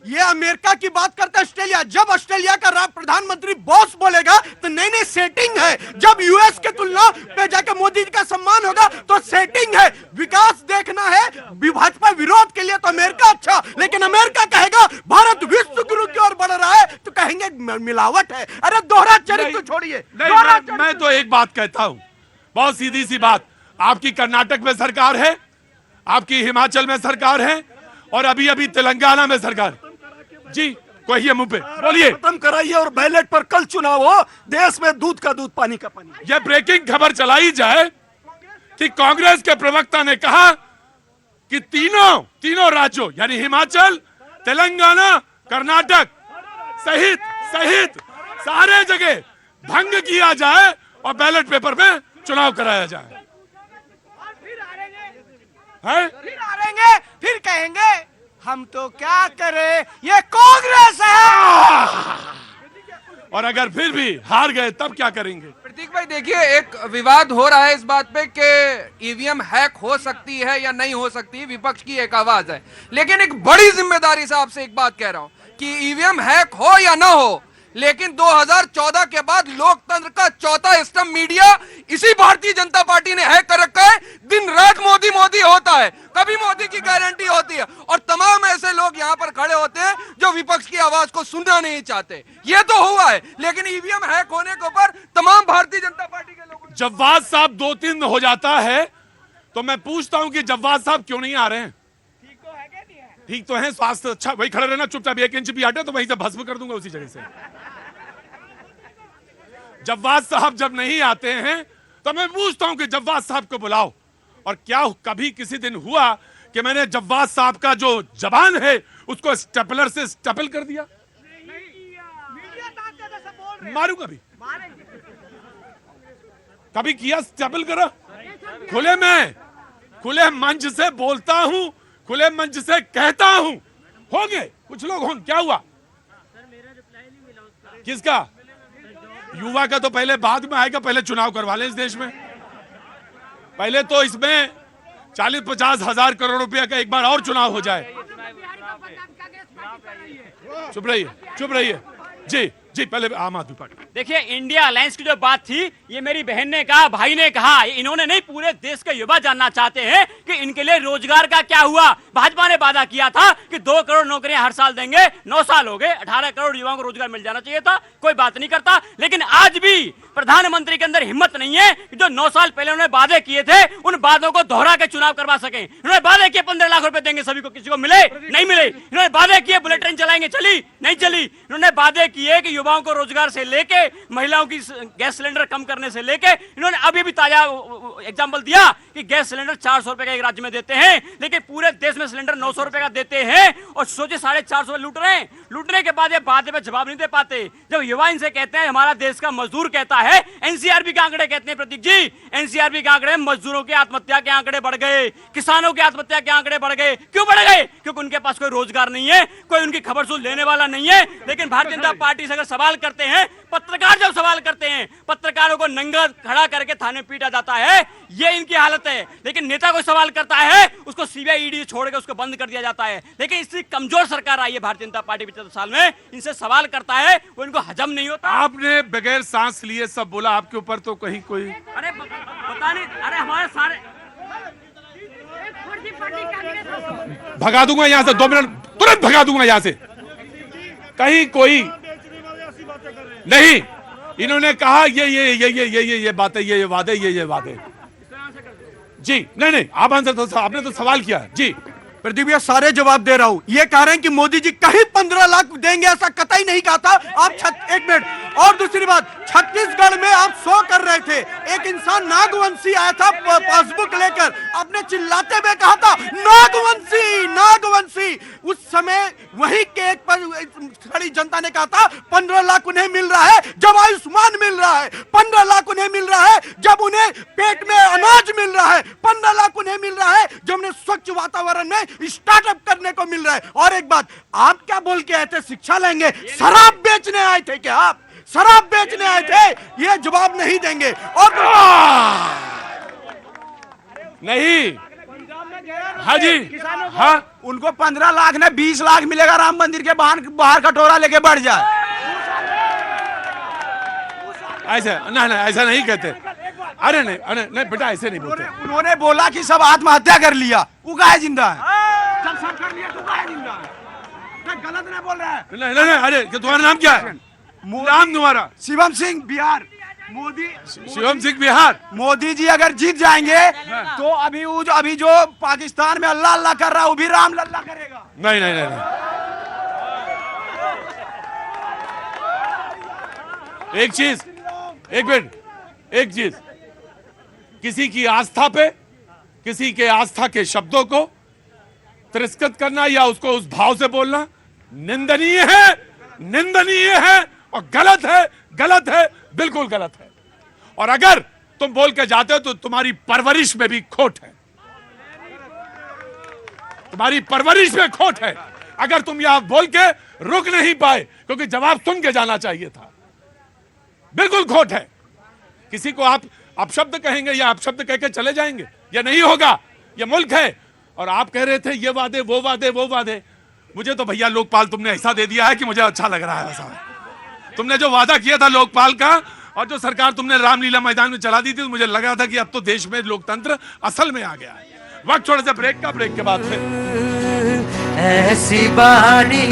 ये अमेरिका की बात करता है, ऑस्ट्रेलिया। जब ऑस्ट्रेलिया का प्रधानमंत्री बॉस बोलेगा तो नई सेटिंग है। जब यूएस के तुलना पे जाकर मोदी जी का सम्मान होगा तो सेटिंग है। विकास देखना है भाजपा विरोध के लिए तो अमेरिका अच्छा, लेकिन अमेरिका कहेगा भारत विश्व गुरु की ओर बढ़ रहा है तो कहेंगे मिलावट है। अरे दोहरा चरित्र छोड़िए। मैं तो एक बात कहता हूं, बहुत सीधी सी बात। आपकी कर्नाटक में सरकार है, आपकी हिमाचल में सरकार है, और अभी अभी तेलंगाना में सरकार। जी कहिए, मुंह पे बोलिए। खत्म कराइए और बैलेट पर कल चुनाव हो, देश में दूध का दूध पानी का पानी। यह ब्रेकिंग खबर चलाई जाए कि कांग्रेस के प्रवक्ता ने कहा कि तीनों राज्यों यानी हिमाचल, तेलंगाना, कर्नाटक सहित सारे जगह भंग किया जाए और बैलेट पेपर में चुनाव कराया जाए। फिर हारेंगे, फिर कहेंगे हम तो क्या करें, ये कांग्रेस है। और अगर फिर भी हार गए तब क्या करेंगे? प्रतीक भाई देखिए, एक विवाद हो रहा है इस बात पे कि ईवीएम हैक हो सकती है या नहीं हो सकती। विपक्ष की एक आवाज है, लेकिन एक बड़ी जिम्मेदारी से आपसे एक बात कह रहा हूं कि ईवीएम हैक हो या ना हो, लेकिन 2014 के बाद लोकतंत्र का चौथा स्तंभ मीडिया इसी भारतीय जनता पार्टी ने हैक कर रखा है। दिन रात मोदी होता है, कभी मोदी की गारंटी होती है, और तमाम ऐसे लोग यहां पर खड़े होते हैं जो विपक्ष की आवाज को सुनना नहीं चाहते। ये तो हुआ है, लेकिन ईवीएम हैक होने के ऊपर तमाम भारतीय जनता पार्टी के लोगों। जव्वाद साहब 2-3 हो जाता है तो मैं पूछता हूं कि जव्वाद साहब क्यों नहीं आ रहे हैं? ठीक तो है, स्वास्थ्य अच्छा, वही खड़े रहना चुपचाप, 1 इंच भी हटे तो वहीं से भस्म कर दूंगा उसी जगह से। जव्वाद साहब जब नहीं आते हैं तो मैं पूछता हूं कि जव्वाद साहब को बुलाओ। और क्या कभी किसी दिन हुआ कि मैंने जव्वाद साहब का जो जबान है उसको स्टेपलर से स्टेपल कर दिया? मारूंगा भी। कभी किया स्टेबल करो? खुले मंच से बोलता हूं, खुले मंच से कहता हूं। हो गए कुछ लोग हों, क्या हुआ? किसका? युवा का तो पहले बाद में आएगा, पहले चुनाव करवा लें इस देश में। पहले तो इसमें 40-50 हजार करोड़ रुपया का एक बार और चुनाव हो जाए। चुप रहिए जी पहले आम आदमी पार्टी। देखिए, इंडिया अलायंस की जो बात थी, ये मेरी बहन ने कहा, भाई ने कहा, इन्होंने नहीं, पूरे देश के युवा जानना चाहते हैं कि इनके लिए रोजगार का क्या हुआ। भाजपा ने वादा किया था कि 2 करोड़ नौकरियां हर साल देंगे, 9 साल हो गए, 18 करोड़ युवाओं को रोजगार मिल जाना चाहिए था, कोई बात नहीं करता। लेकिन आज भी प्रधानमंत्री के अंदर हिम्मत नहीं है कि जो 9 साल पहले उन्होंने वादे किए थे, उन वादों को दोहरा के चुनाव करवा सके। उन्होंने वादे किए 15 लाख रुपए देंगे सभी को, किसी को मिले नहीं मिले। इन्होंने वादे किए बुलेट ट्रेन चलाएंगे, चली नहीं चली। इन्होंने वादे किए कि युवाओं को रोजगार से लेके महिलाओं की गैस सिलेंडर कम करने से लेके, इन्होंने अभी भी ताजा एग्जांपल दिया कि गैस सिलेंडर 400 रुपए का एक राज्य में देते हैं, लेकिन पूरे देश में सिलेंडर 900 रुपए का देते हैं। और सोचिए 450 लूट रहे हैं। लूटने के बाद ये बातें पे जवाब नहीं दे पाते। जब युवा इनसे कहते हैं हमारा देश का मजदूर कहता है, एनसीआरबी के आंकड़े कहते हैं, प्रतीक जी, एनसीआरबी के आंकड़े, मजदूरों के आत्महत्या के आंकड़े बढ़ गए, किसानों के आत्महत्या के आंकड़े बढ़ गए। क्यों बढ़ गए? क्योंकि उनके पास कोई रोजगार नहीं है, कोई उनकी खबर सुन लेने वाला नहीं है। लेकिन भारतीय जनता पार्टी से अगर सवाल करते हैं, पत्रकार जब सवाल करते हैं, पत्रकारों को नंगा खड़ा करके थाने पीटा जाता है, ये इनकी हालत है। लेकिन नेता कोई सवाल करता है, उसको सीबीआई ईडी छोड़ के उसको बंद कर दिया जाता है। लेकिन इससे कमजोर सरकार आई है भारतीय जनता पार्टी 75 साल में, इनसे सवाल करता है वो इनको हजम नहीं होता। आपने बगैर सांस लिए सब बोला, आपके ऊपर तो कहीं कोई अरे पता नहीं, अरे हमारे सारे भगा दूंगा यहां से, 2 मिनट तुरंत भगा दूंगा यहां से। कहीं कोई नहीं, इन्होंने कहा ये बातें, ये वादे जी। नहीं आप आंसर तो, आपने तो सवाल किया जी। प्रदीप भैया सारे जवाब दे रहा हूं। ये कह रहे हैं कि मोदी जी कहीं 15 लाख देंगे, ऐसा कतई नहीं कहा था। आप 1 मिनट। और दूसरी बात, छत्तीसगढ़ में आप 100 कर रहे थे, एक इंसान नागवंशी आया था पासबुक लेकर, आपने चिल्लाते हुए कहा था नागवंशी। उस समय वहीं के एक पर खड़ी जनता ने कहा था 15 लाख उन्हें मिल रहा है जब आयुष्मान मिल रहा है, 15 लाख उन्हें मिल रहा है जब उन्हें पेट में अनाज मिल रहा है, 15 लाख उन्हें मिल रहा है जब उन्हें स्वच्छ वातावरण में स्टार्टअप करने को मिल रहा है। और एक बात, आप क्या बोल के आए थे? शिक्षा लेंगे। शराब बेचने आए थे क्या आप? शराब बेचने आए थे? ये जवाब नहीं देंगे। और नहीं, हाँ जी, हाँ, उनको 15 लाख ने 20 लाख मिलेगा राम मंदिर के बाहर कटोरा लेके बढ़ जाए। ऐसा नहीं, ऐसा नहीं कहते। अरे नहीं बेटा, ऐसे नहीं बोलते। उन्होंने बोला कि सब आत्महत्या कर लिया, वो काहे जिंदा है? जब सब कर लिया तो काहे जिंदा है? गलत नहीं बोल रहा है। नहीं, अरे तुम्हारा नाम क्या है? नाम तुम्हारा? शिवम सिंह, बिहार। शिवम सिंह, बिहार। मोदी जी अगर जीत जाएंगे तो अभी जो पाकिस्तान में अल्लाह अल्लाह कर रहा है, वो भी राम लल्ला करेगा। नहीं। एक चीज, एक मिनट, एक चीज, किसी की आस्था पे, किसी के आस्था के शब्दों को तिरस्कृत करना या उसको उस भाव से बोलना निंदनीय है और गलत है, बिल्कुल गलत है। और अगर तुम बोल के जाते हो तो तुम्हारी परवरिश में भी खोट है, तुम्हारी परवरिश में खोट है। अगर तुम यहां बोल के रुक नहीं पाए क्योंकि जवाब सुन के जाना चाहिए था, बिल्कुल खोट है। किसी को आप अपशब्द कहेंगे या अपशब्द कह के चले जाएंगे, यह नहीं होगा। यह मुल्क है। और आप कह रहे थे ये वादे वो वादे। मुझे तो भैया लोकपाल तुमने ऐसा दे दिया है कि मुझे अच्छा लग रहा है। ऐसा तुमने जो वादा किया था लोकपाल का, और जो सरकार तुमने रामलीला मैदान में चला दी थी, तो मुझे लगा था कि अब तो देश में लोकतंत्र असल में आ गया है। वक्त थोड़े से ब्रेक के बाद फिर ऐसी बानी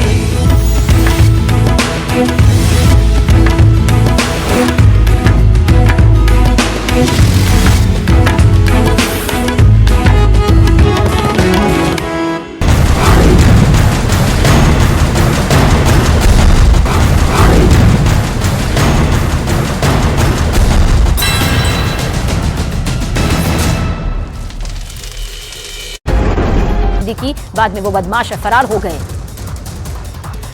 की, बाद में वो बदमाश फरार हो गए।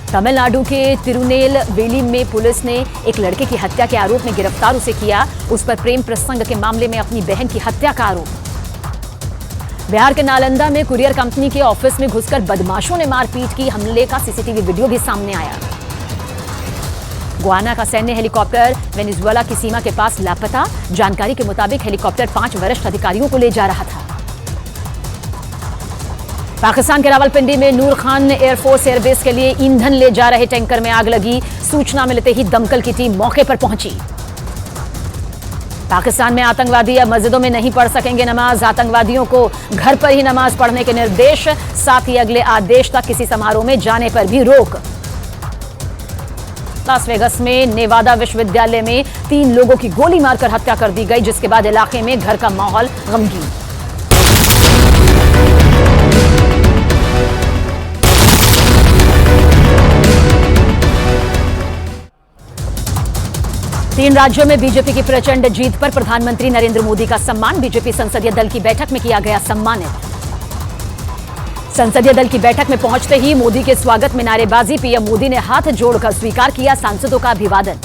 तमिलनाडु के तिरुनेलवेली में पुलिस ने एक लड़के की हत्या के आरोप में गिरफ्तार उसे किया। उस पर प्रेम प्रसंग के मामले में अपनी बहन की हत्या का आरोप। बिहार के नालंदा में कुरियर कंपनी के ऑफिस में घुसकर बदमाशों ने मारपीट की। हमले का सीसीटीवी वीडियो भी सामने आया। गुआना का सैन्य हेलीकॉप्टर वेनेजुएला की सीमा के पास लापता। जानकारी के मुताबिक हेलीकॉप्टर 5 वरिष्ठ अधिकारियों को ले जा रहा था। पाकिस्तान के रावलपिंडी में नूर खान एयरफोर्स एयरबेस के लिए ईंधन ले जा रहे टैंकर में आग लगी। सूचना मिलते ही दमकल की टीम मौके पर पहुंची। पाकिस्तान में आतंकवादी अब मस्जिदों में नहीं पढ़ सकेंगे नमाज। आतंकवादियों को घर पर ही नमाज पढ़ने के निर्देश, साथ ही अगले आदेश तक किसी समारोह में जाने पर भी रोक। लास वेगस में नेवादा विश्वविद्यालय में 3 लोगों की गोली मारकर हत्या कर दी गई, जिसके बाद इलाके में घर का माहौल गमगीन। तीन राज्यों में बीजेपी की प्रचंड जीत पर प्रधानमंत्री नरेंद्र मोदी का सम्मान। बीजेपी संसदीय दल की बैठक में किया गया सम्मानित। संसदीय दल की बैठक में पहुंचते ही मोदी के स्वागत में नारेबाजी। पीएम मोदी ने हाथ जोड़कर स्वीकार किया सांसदों का अभिवादन।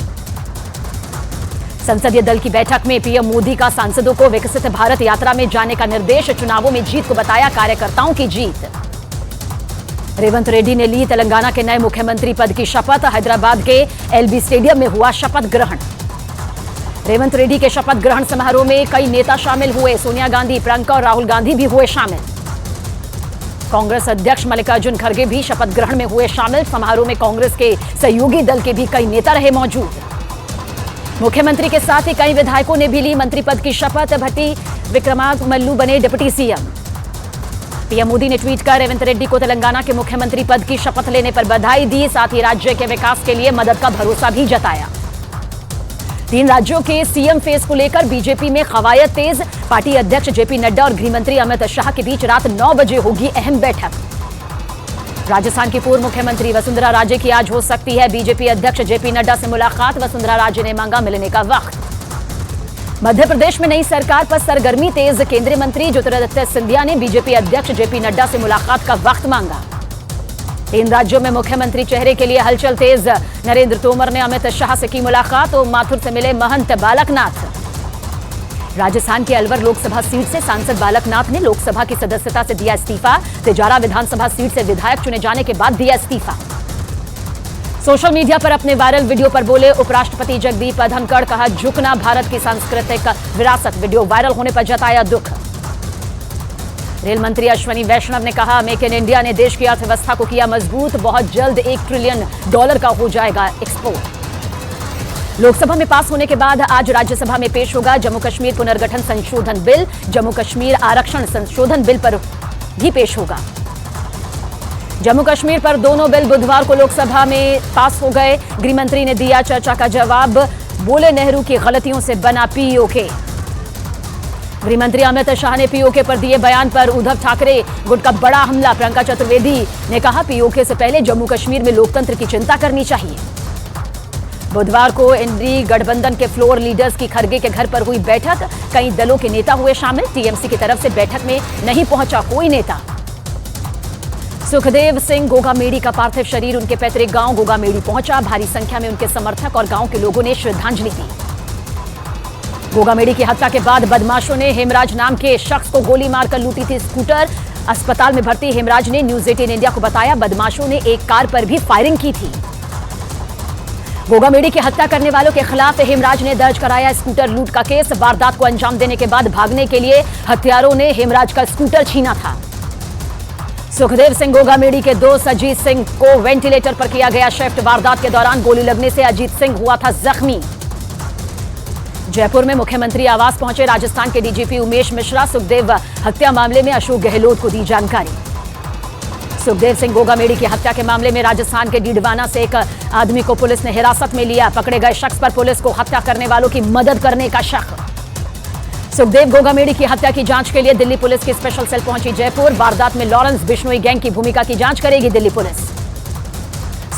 संसदीय दल की बैठक में पीएम मोदी का सांसदों को विकसित भारत यात्रा में जाने का निर्देश। चुनावों में जीत को बताया कार्यकर्ताओं की जीत। रेवंत रेड्डी ने ली तेलंगाना के नए मुख्यमंत्री पद की शपथ। हैदराबाद के एलबी स्टेडियम में हुआ शपथ ग्रहण। रेवंत रेड्डी के शपथ ग्रहण समारोह में कई नेता शामिल हुए। सोनिया गांधी, प्रियंका और राहुल गांधी भी हुए शामिल। कांग्रेस अध्यक्ष मल्लिकार्जुन खड़गे भी शपथ ग्रहण में हुए शामिल। समारोह में कांग्रेस के सहयोगी दल के भी कई नेता रहे मौजूद। मुख्यमंत्री के साथ ही कई विधायकों ने भी ली मंत्री पद की शपथ। भट्टी विक्रमांगमल्लू बने डिप्टी सीएम। पीएम मोदी ने ट्वीट कर रेवंत रेड्डी को तेलंगाना के मुख्यमंत्री पद की शपथ लेने पर बधाई दी, साथ ही राज्य के विकास के लिए मदद का भरोसा भी जताया। 3 राज्यों के सीएम फेस को लेकर बीजेपी में कवायद तेज। पार्टी अध्यक्ष जेपी नड्डा और गृहमंत्री अमित शाह के बीच रात 9 बजे होगी अहम बैठक। राजस्थान की पूर्व मुख्यमंत्री वसुंधरा राजे की आज हो सकती है बीजेपी अध्यक्ष जेपी नड्डा से मुलाकात। वसुंधरा राजे ने मांगा मिलने का वक्त। मध्य प्रदेश में नई सरकार पर सरगर्मी तेज। केंद्रीय मंत्री ज्योतिरादित्य सिंधिया ने बीजेपी अध्यक्ष जेपी नड्डा से मुलाकात का वक्त मांगा। 3 राज्यों में मुख्यमंत्री चेहरे के लिए हलचल तेज। नरेंद्र तोमर ने अमित शाह से की मुलाकात और माथुर से मिले महंत बालकनाथ। राजस्थान के अलवर लोकसभा सीट से सांसद बालकनाथ ने लोकसभा की सदस्यता से दिया इस्तीफा। तिजारा विधानसभा सीट से विधायक चुने जाने के बाद दिया इस्तीफा। सोशल मीडिया पर अपने वायरल वीडियो पर बोले उपराष्ट्रपति जगदीप धनखड़। कहा झुकना भारत की सांस्कृतिक विरासत। वीडियो वायरल होने पर जताया दुख। रेल मंत्री अश्विनी वैष्णव ने कहा मेक इन इंडिया ने देश की अर्थव्यवस्था को किया मजबूत। बहुत जल्द $1 ट्रिलियन का हो जाएगा एक्सपोर्ट। लोकसभा में पास होने के बाद आज राज्यसभा में पेश होगा जम्मू कश्मीर पुनर्गठन संशोधन बिल। जम्मू कश्मीर आरक्षण संशोधन बिल पर भी पेश होगा। जम्मू कश्मीर पर दोनों बिल बुधवार को लोकसभा में पास हो गए। गृहमंत्री ने दिया चर्चा का जवाब। बोले नेहरू की गलतियों से बना पीओके। गृहमंत्री अमित शाह ने पीओके पर दिए बयान पर उद्धव ठाकरे गुट का बड़ा हमला। प्रियंका चतुर्वेदी ने कहा पीओके से पहले जम्मू कश्मीर में लोकतंत्र की चिंता करनी चाहिए। बुधवार को एनडीए गठबंधन के फ्लोर लीडर्स की खड़गे के घर पर हुई बैठक। कई दलों के नेता हुए शामिल। टीएमसी की तरफ से बैठक में नहीं पहुंचा कोई नेता। सुखदेव सिंह गोगामेड़ी का पार्थिव शरीर उनके पैतृक गांव गोगामेड़ी पहुंचा। भारी संख्या में उनके समर्थक और गांव के लोगों ने श्रद्धांजलि दी। गोगामेड़ी की हत्या के बाद बदमाशों ने हेमराज नाम के शख्स को गोली मारकर लूटी थी स्कूटर। अस्पताल में भर्ती हेमराज ने न्यूज 18 इंडिया को बताया बदमाशों ने एक कार पर भी फायरिंग की थी। गोगामेड़ी की हत्या करने वालों के खिलाफ हेमराज ने दर्ज कराया स्कूटर लूट का केस। वारदात को अंजाम देने के बाद भागने के लिए हत्यारों ने हेमराज का स्कूटर छीना था। सुखदेव सिंह गोगामेड़ी के दोस्त अजीत सिंह को वेंटिलेटर पर किया गया शिफ्ट। वारदात के दौरान गोली लगने से अजीत सिंह हुआ था जख्मी। जयपुर में मुख्यमंत्री आवास पहुंचे राजस्थान के डीजीपी उमेश मिश्रा। सुखदेव हत्या मामले में अशोक गहलोत को दी जानकारी। सुखदेव सिंह गोगामेड़ी की हत्या के मामले में राजस्थान के डीडवाना से एक आदमी को पुलिस ने हिरासत में लिया। पकड़े गए शख्स पर पुलिस को हत्या करने वालों की मदद करने का शक। सुखदेव गोगामेड़ी की हत्या की जांच के लिए दिल्ली पुलिस की स्पेशल सेल पहुंची जयपुर। वारदात में लॉरेंस बिश्नोई गैंग की भूमिका की जांच करेगी दिल्ली पुलिस।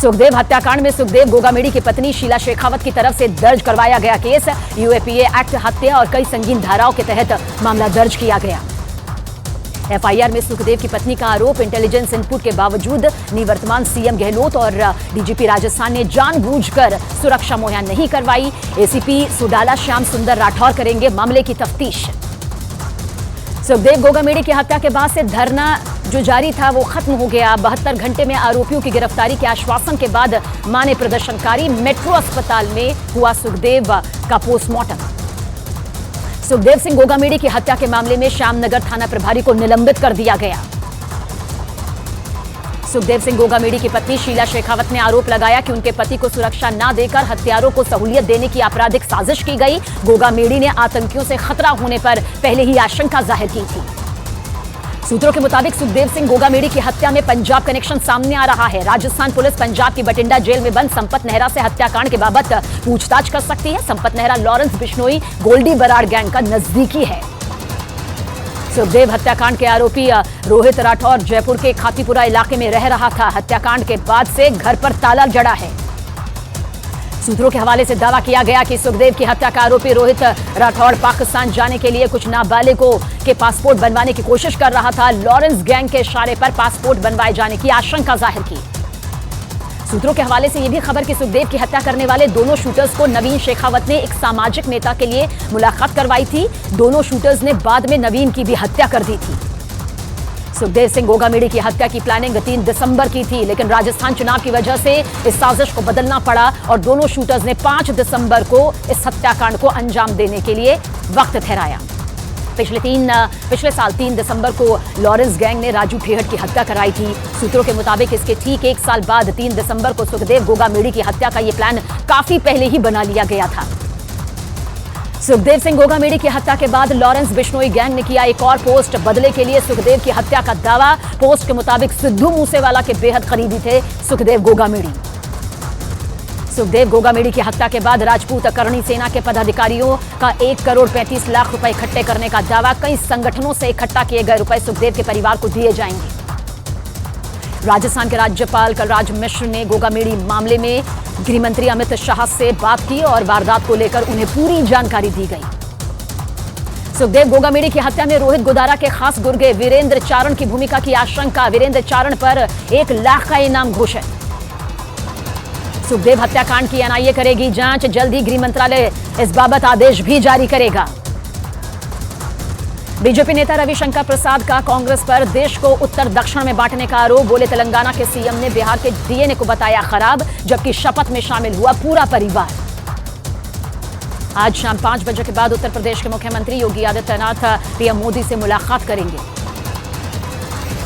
सुखदेव हत्याकांड में सुखदेव गोगामेड़ी की पत्नी शीला शेखावत की तरफ से दर्ज करवाया गया केस। यूएपीए एक्ट, हत्या और कई संगीन धाराओं के तहत मामला दर्ज किया गया। एफआईआर में सुखदेव की पत्नी का आरोप, इंटेलिजेंस इनपुट के बावजूद निवर्तमान सीएम गहलोत और डीजीपी राजस्थान ने जानबूझकर सुरक्षा मुहैया नहीं करवाई। एसीपी सुडाला श्याम सुंदर राठौर करेंगे मामले की तफ्तीश। सुखदेव गोगामेड़ी की हत्या के बाद से धरना जो जारी था वो खत्म हो गया। 72 घंटे में आरोपियों की गिरफ्तारी के आश्वासन के बाद माने प्रदर्शनकारी। मेट्रो अस्पताल में हुआ सुखदेव का पोस्टमार्टम। सुखदेव सिंह गोगामेड़ी की हत्या के मामले में श्यामनगर थाना प्रभारी को निलंबित कर दिया गया। सुखदेव सिंह गोगामेड़ी की पत्नी शीला शेखावत ने आरोप लगाया कि उनके पति को सुरक्षा न देकर हत्यारों को सहूलियत देने की आपराधिक साजिश की गई। गोगामेड़ी ने आतंकियों से खतरा होने पर पहले ही आशंका जाहिर की थी। सूत्रों के मुताबिक सुखदेव सिंह गोगामेड़ी की हत्या में पंजाब कनेक्शन सामने आ रहा है। राजस्थान पुलिस पंजाब की बठिंडा जेल में बंद संपत नेहरा से हत्याकांड के बाबत पूछताछ कर सकती है। संपत नेहरा लॉरेंस बिश्नोई गोल्डी बराड़ गैंग का नजदीकी है। सुखदेव हत्याकांड के आरोपी रोहित राठौर जयपुर के खातीपुरा इलाके में रह रहा था। हत्याकांड के बाद से घर पर ताला जड़ा है। सूत्रों के हवाले से दावा किया गया कि सुखदेव की हत्या का आरोपी रोहित राठौर पाकिस्तान जाने के लिए कुछ नाबालिगों के पासपोर्ट बनवाने की कोशिश कर रहा था। लॉरेंस गैंग के इशारे पर पासपोर्ट बनवाए जाने की आशंका जाहिर की। सूत्रों के हवाले से यह भी खबर कि सुखदेव की हत्या करने वाले दोनों शूटर्स को नवीन शेखावत ने एक सामाजिक नेता के लिए मुलाकात करवाई थी। दोनों शूटर्स ने बाद में नवीन की भी हत्या कर दी थी। सुखदेव सिंह गोगामेड़ी की हत्या की प्लानिंग 3 दिसंबर की थी, लेकिन राजस्थान चुनाव की वजह से इस साजिश को बदलना पड़ा और दोनों शूटर्स ने 5 दिसंबर को इस हत्याकांड को अंजाम देने के लिए वक्त ठहराया। पिछले साल 3 दिसंबर को लॉरेंस गैंग ने राजू ठेहट की हत्या कराई थी। सूत्रों के मुताबिक इसके ठीक 1 साल बाद 3 दिसंबर को सुखदेव गोगामेड़ी की हत्या का यह प्लान काफी पहले ही बना लिया गया था। सुखदेव सिंह गोगामेड़ी की हत्या के बाद लॉरेंस बिश्नोई गैंग ने किया एक और पोस्ट। बदले के लिए सुखदेव की हत्या का दावा। पोस्ट के मुताबिक सिद्धू मूसेवाला के बेहद करीबी थे सुखदेव गोगामेड़ी। सुखदेव गोगामेड़ी की हत्या के बाद राजपूत करणी सेना के पदाधिकारियों का 1 करोड़ 35 लाख रुपए इकट्ठे करने का दावा। कई संगठनों से इकट्ठा किए गए रुपए सुखदेव के परिवार को दिए जाएंगे। राजस्थान के राज्यपाल कलराज मिश्र ने गोगामेड़ी मामले में गृहमंत्री अमित शाह से बात की और वारदात को लेकर उन्हें पूरी जानकारी दी गई। सुखदेव गोगामेड़ी की हत्या में रोहित गोदारा के खास गुर्गे वीरेंद्र चारण की भूमिका की आशंका। वीरेंद्र चारण पर 1 लाख का इनाम घोषित। सुखदेव हत्याकांड की एनआईए करेगी जांच। जल्द ही गृह मंत्रालय इस बाबत आदेश भी जारी करेगा। बीजेपी नेता रविशंकर प्रसाद का कांग्रेस पर देश को उत्तर दक्षिण में बांटने का आरोप। बोले तेलंगाना के सीएम ने बिहार के डीएनए को बताया खराब, जबकि शपथ में शामिल हुआ पूरा परिवार। आज शाम 5 बजे के बाद उत्तर प्रदेश के मुख्यमंत्री योगी आदित्यनाथ पीएम मोदी से मुलाकात करेंगे।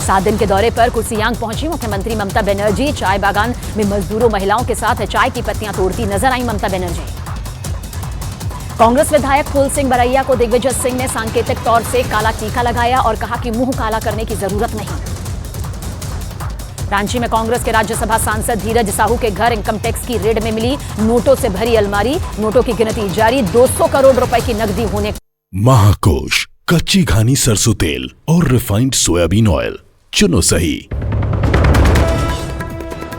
7 दिन के दौरे पर कुर्सियांग पहुंची मुख्यमंत्री ममता बनर्जी। चाय बागान में मजदूरों महिलाओं के साथ चाय की पत्तियां तोड़ती नजर आई ममता बनर्जी। कांग्रेस विधायक फूल सिंह बरैया को दिग्विजय सिंह ने सांकेतिक तौर से काला टीका लगाया और कहा कि मुंह काला करने की जरूरत नहीं। रांची में कांग्रेस के राज्यसभा सांसद धीरज साहू के घर इनकम टैक्स की रेड में मिली नोटों से भरी अलमारी। नोटों की गिनती जारी। 200 करोड़ रुपए की नकदी होने। महाकोश कच्ची घानी सरसों तेल और रिफाइंड सोयाबीन ऑयल चुनो सही।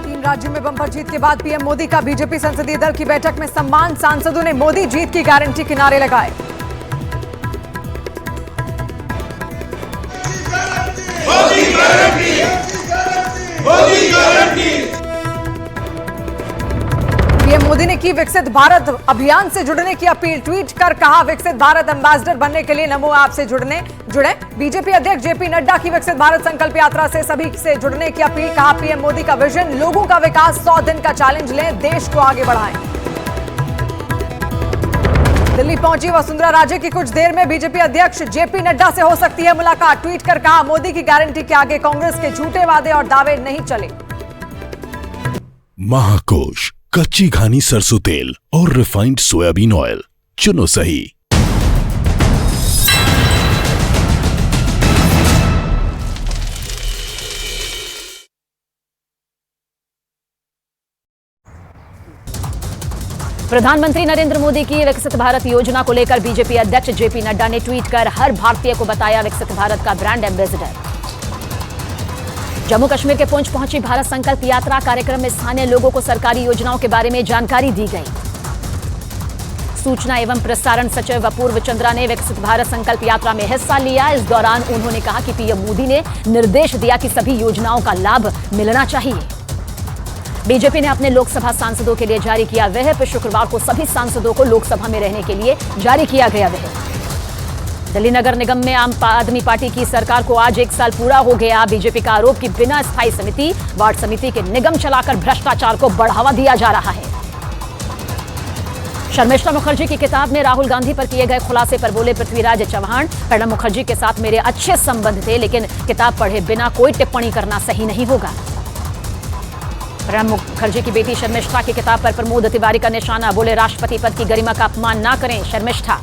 3 राज्यों में बम्पर जीत के बाद पीएम मोदी का बीजेपी संसदीय दल की बैठक में सम्मान। सांसदों ने मोदी जीत की गारंटी के नारे लगाए। पीएम मोदी ने की विकसित भारत अभियान से जुड़ने की अपील। ट्वीट कर कहा विकसित भारत एम्बेसडर बनने के लिए नमो ऐप से जुड़े। बीजेपी अध्यक्ष जेपी नड्डा की विकसित भारत संकल्प यात्रा से सभी से जुड़ने की अपील। कहा पीएम मोदी का विजन लोगों का विकास। 100 दिन का चैलेंज लें, देश को आगे बढ़ाएं। दिल्ली पहुंची वसुंधरा राजे की कुछ देर में बीजेपी अध्यक्ष जेपी नड्डा से हो सकती है मुलाकात। ट्वीट कर कहा मोदी की गारंटी के आगे कांग्रेस के झूठे वादे और दावे नहीं चले। महाकोश कच्ची घानी सरसों तेल और रिफाइंड सोयाबीन ऑयल चुनो सही। प्रधानमंत्री नरेंद्र मोदी की विकसित भारत योजना को लेकर बीजेपी अध्यक्ष जेपी नड्डा ने ट्वीट कर हर भारतीय को बताया विकसित भारत का ब्रांड एम्बेसडर। जम्मू कश्मीर के पुंछ पहुंची भारत संकल्प यात्रा। कार्यक्रम में स्थानीय लोगों को सरकारी योजनाओं के बारे में जानकारी दी गई। सूचना एवं प्रसारण सचिव अपूर्व चंद्रा ने विकसित भारत संकल्प यात्रा में हिस्सा लिया। इस दौरान उन्होंने कहा कि पीएम मोदी ने निर्देश दिया कि सभी योजनाओं का लाभ मिलना चाहिए। बीजेपी ने अपने लोकसभा सांसदों के लिए जारी किया व्हिप। शुक्रवार को सभी सांसदों को लोकसभा में रहने के लिए जारी किया गया व्हिप। दिल्ली नगर निगम में आम आदमी पार्टी की सरकार को आज 1 साल पूरा हो गया। बीजेपी का आरोप कि बिना स्थायी समिति, वार्ड समिति के निगम चलाकर भ्रष्टाचार को बढ़ावा दिया जा रहा है। शर्मिष्ठा मुखर्जी की किताब में राहुल गांधी पर किए गए खुलासे पर बोले पृथ्वीराज चव्हाण, प्रणब मुखर्जी के साथ मेरे अच्छे संबंध थे, लेकिन किताब पढ़े बिना कोई टिप्पणी करना सही नहीं होगा। प्रणब मुखर्जी की बेटी शर्मिष्ठा की किताब पर प्रमोद तिवारी का निशाना, बोले राष्ट्रपति पद की गरिमा का अपमान ना करें शर्मिष्ठा।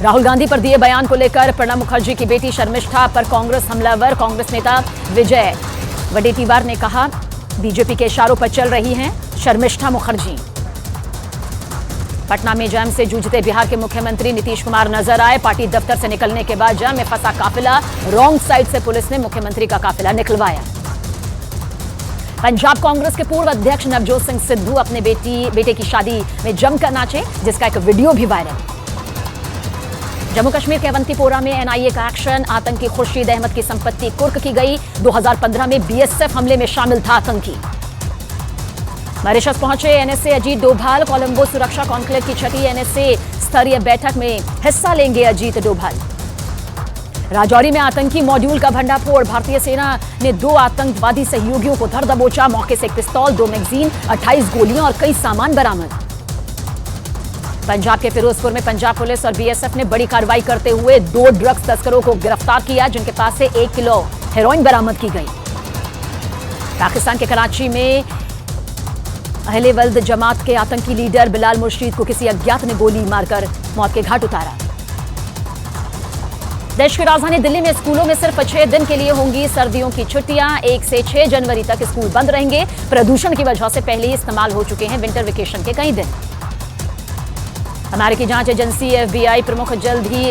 राहुल गांधी पर दिए बयान को लेकर प्रणब मुखर्जी की बेटी शर्मिष्ठा पर कांग्रेस हमलावर। कांग्रेस नेता विजय वडेट्टीवार ने कहा, बीजेपी के इशारों पर चल रही हैं शर्मिष्ठा मुखर्जी। पटना में जाम से जूझते बिहार के मुख्यमंत्री नीतीश कुमार नजर आए। पार्टी दफ्तर से निकलने के बाद जाम में फंसा काफिला, रॉन्ग साइड से पुलिस ने मुख्यमंत्री का काफिला निकलवाया। पंजाब कांग्रेस के पूर्व अध्यक्ष नवजोत सिंह सिद्धू अपने बेटे की शादी में जमकर नाचे, जिसका एक वीडियो भी वायरल। जम्मू कश्मीर के अवंतीपोरा में एनआईए का एक्शन, आतंकी खुर्शीद अहमद की संपत्ति कुर्क की गई। 2015 में बीएसएफ हमले में शामिल था आतंकी। मॉरिशस पहुंचे एनएसए अजीत डोभाल। कोलंबो सुरक्षा कॉन्क्लेव की छठी एनएसए स्तरीय बैठक में हिस्सा लेंगे अजीत डोभाल। राजौरी में आतंकी मॉड्यूल का भंडाफोड़, भारतीय सेना ने 2 आतंकवादी सहयोगियों को धर दबोचा। मौके से एक पिस्तौल, 2 मैगजीन, 28 गोलियां और कई सामान बरामद। पंजाब के फिरोजपुर में पंजाब पुलिस और बीएसएफ ने बड़ी कार्रवाई करते हुए 2 ड्रग्स तस्करों को गिरफ्तार किया, जिनके पास से 1 किलो हेरोइन बरामद की गई। पाकिस्तान के कराची में अहले वल्द जमात के आतंकी लीडर बिलाल मुर्शीद को किसी अज्ञात ने गोली मारकर मौत के घाट उतारा। देश की राजधानी दिल्ली में स्कूलों में सिर्फ 6 दिन के लिए होंगी सर्दियों की छुट्टियां। 1 से 6 जनवरी तक स्कूल बंद रहेंगे। प्रदूषण की वजह से पहले ही इस्तेमाल हो चुके हैं विंटर वेकेशन के कई दिन। अमेरिकी जांच एजेंसी एफबीआई प्रमुख जल्द ही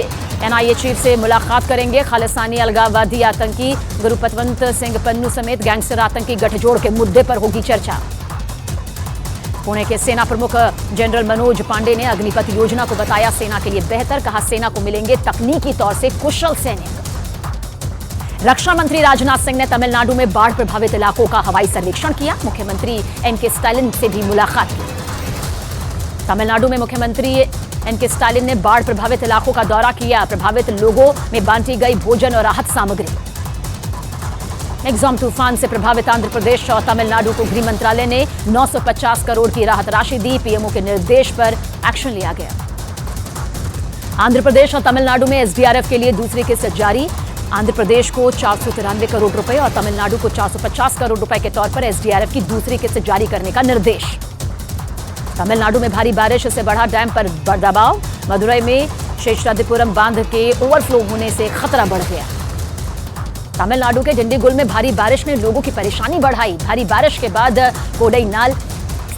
एनआईए चीफ से मुलाकात करेंगे। खालिस्तानी अलगाववादी आतंकी गुरुपतवंत सिंह पन्नू समेत गैंगस्टर आतंकी गठजोड़ के मुद्दे पर होगी चर्चा। पुणे के सेना प्रमुख जनरल मनोज पांडे ने अग्निपथ योजना को बताया सेना के लिए बेहतर। कहा, सेना को मिलेंगे तकनीकी तौर से कुशल सैनिक। रक्षा मंत्री राजनाथ सिंह ने तमिलनाडु में बाढ़ प्रभावित इलाकों का हवाई सर्वेक्षण किया। मुख्यमंत्री एम.के. स्टालिन से भी मुलाकात की। तमिलनाडु में मुख्यमंत्री एम.के. स्टालिन ने बाढ़ प्रभावित इलाकों का दौरा किया। प्रभावित लोगों में बांटी गई भोजन और राहत सामग्री। मेग्जॉम तूफान से प्रभावित आंध्र प्रदेश और तमिलनाडु को गृह मंत्रालय ने 950 करोड़ की राहत राशि दी। पीएमओ के निर्देश पर एक्शन लिया गया। आंध्र प्रदेश और तमिलनाडु में एसडीआरएफ के लिए दूसरी किस्त जारी। आंध्र प्रदेश को 493 करोड़ रुपए और तमिलनाडु को 450 करोड़ रुपए के तौर पर एसडीआरएफ की दूसरी किस्त जारी करने का निर्देश। तमिलनाडु में भारी बारिश से बढ़ा डैम पर दबाव। मदुरई में शेषाद्रिपुरम बांध के ओवरफ्लो होने से खतरा बढ़ गया। तमिलनाडु के डिंडीगुल में भारी बारिश ने लोगों की परेशानी बढ़ाई। भारी बारिश के बाद कोडईनाल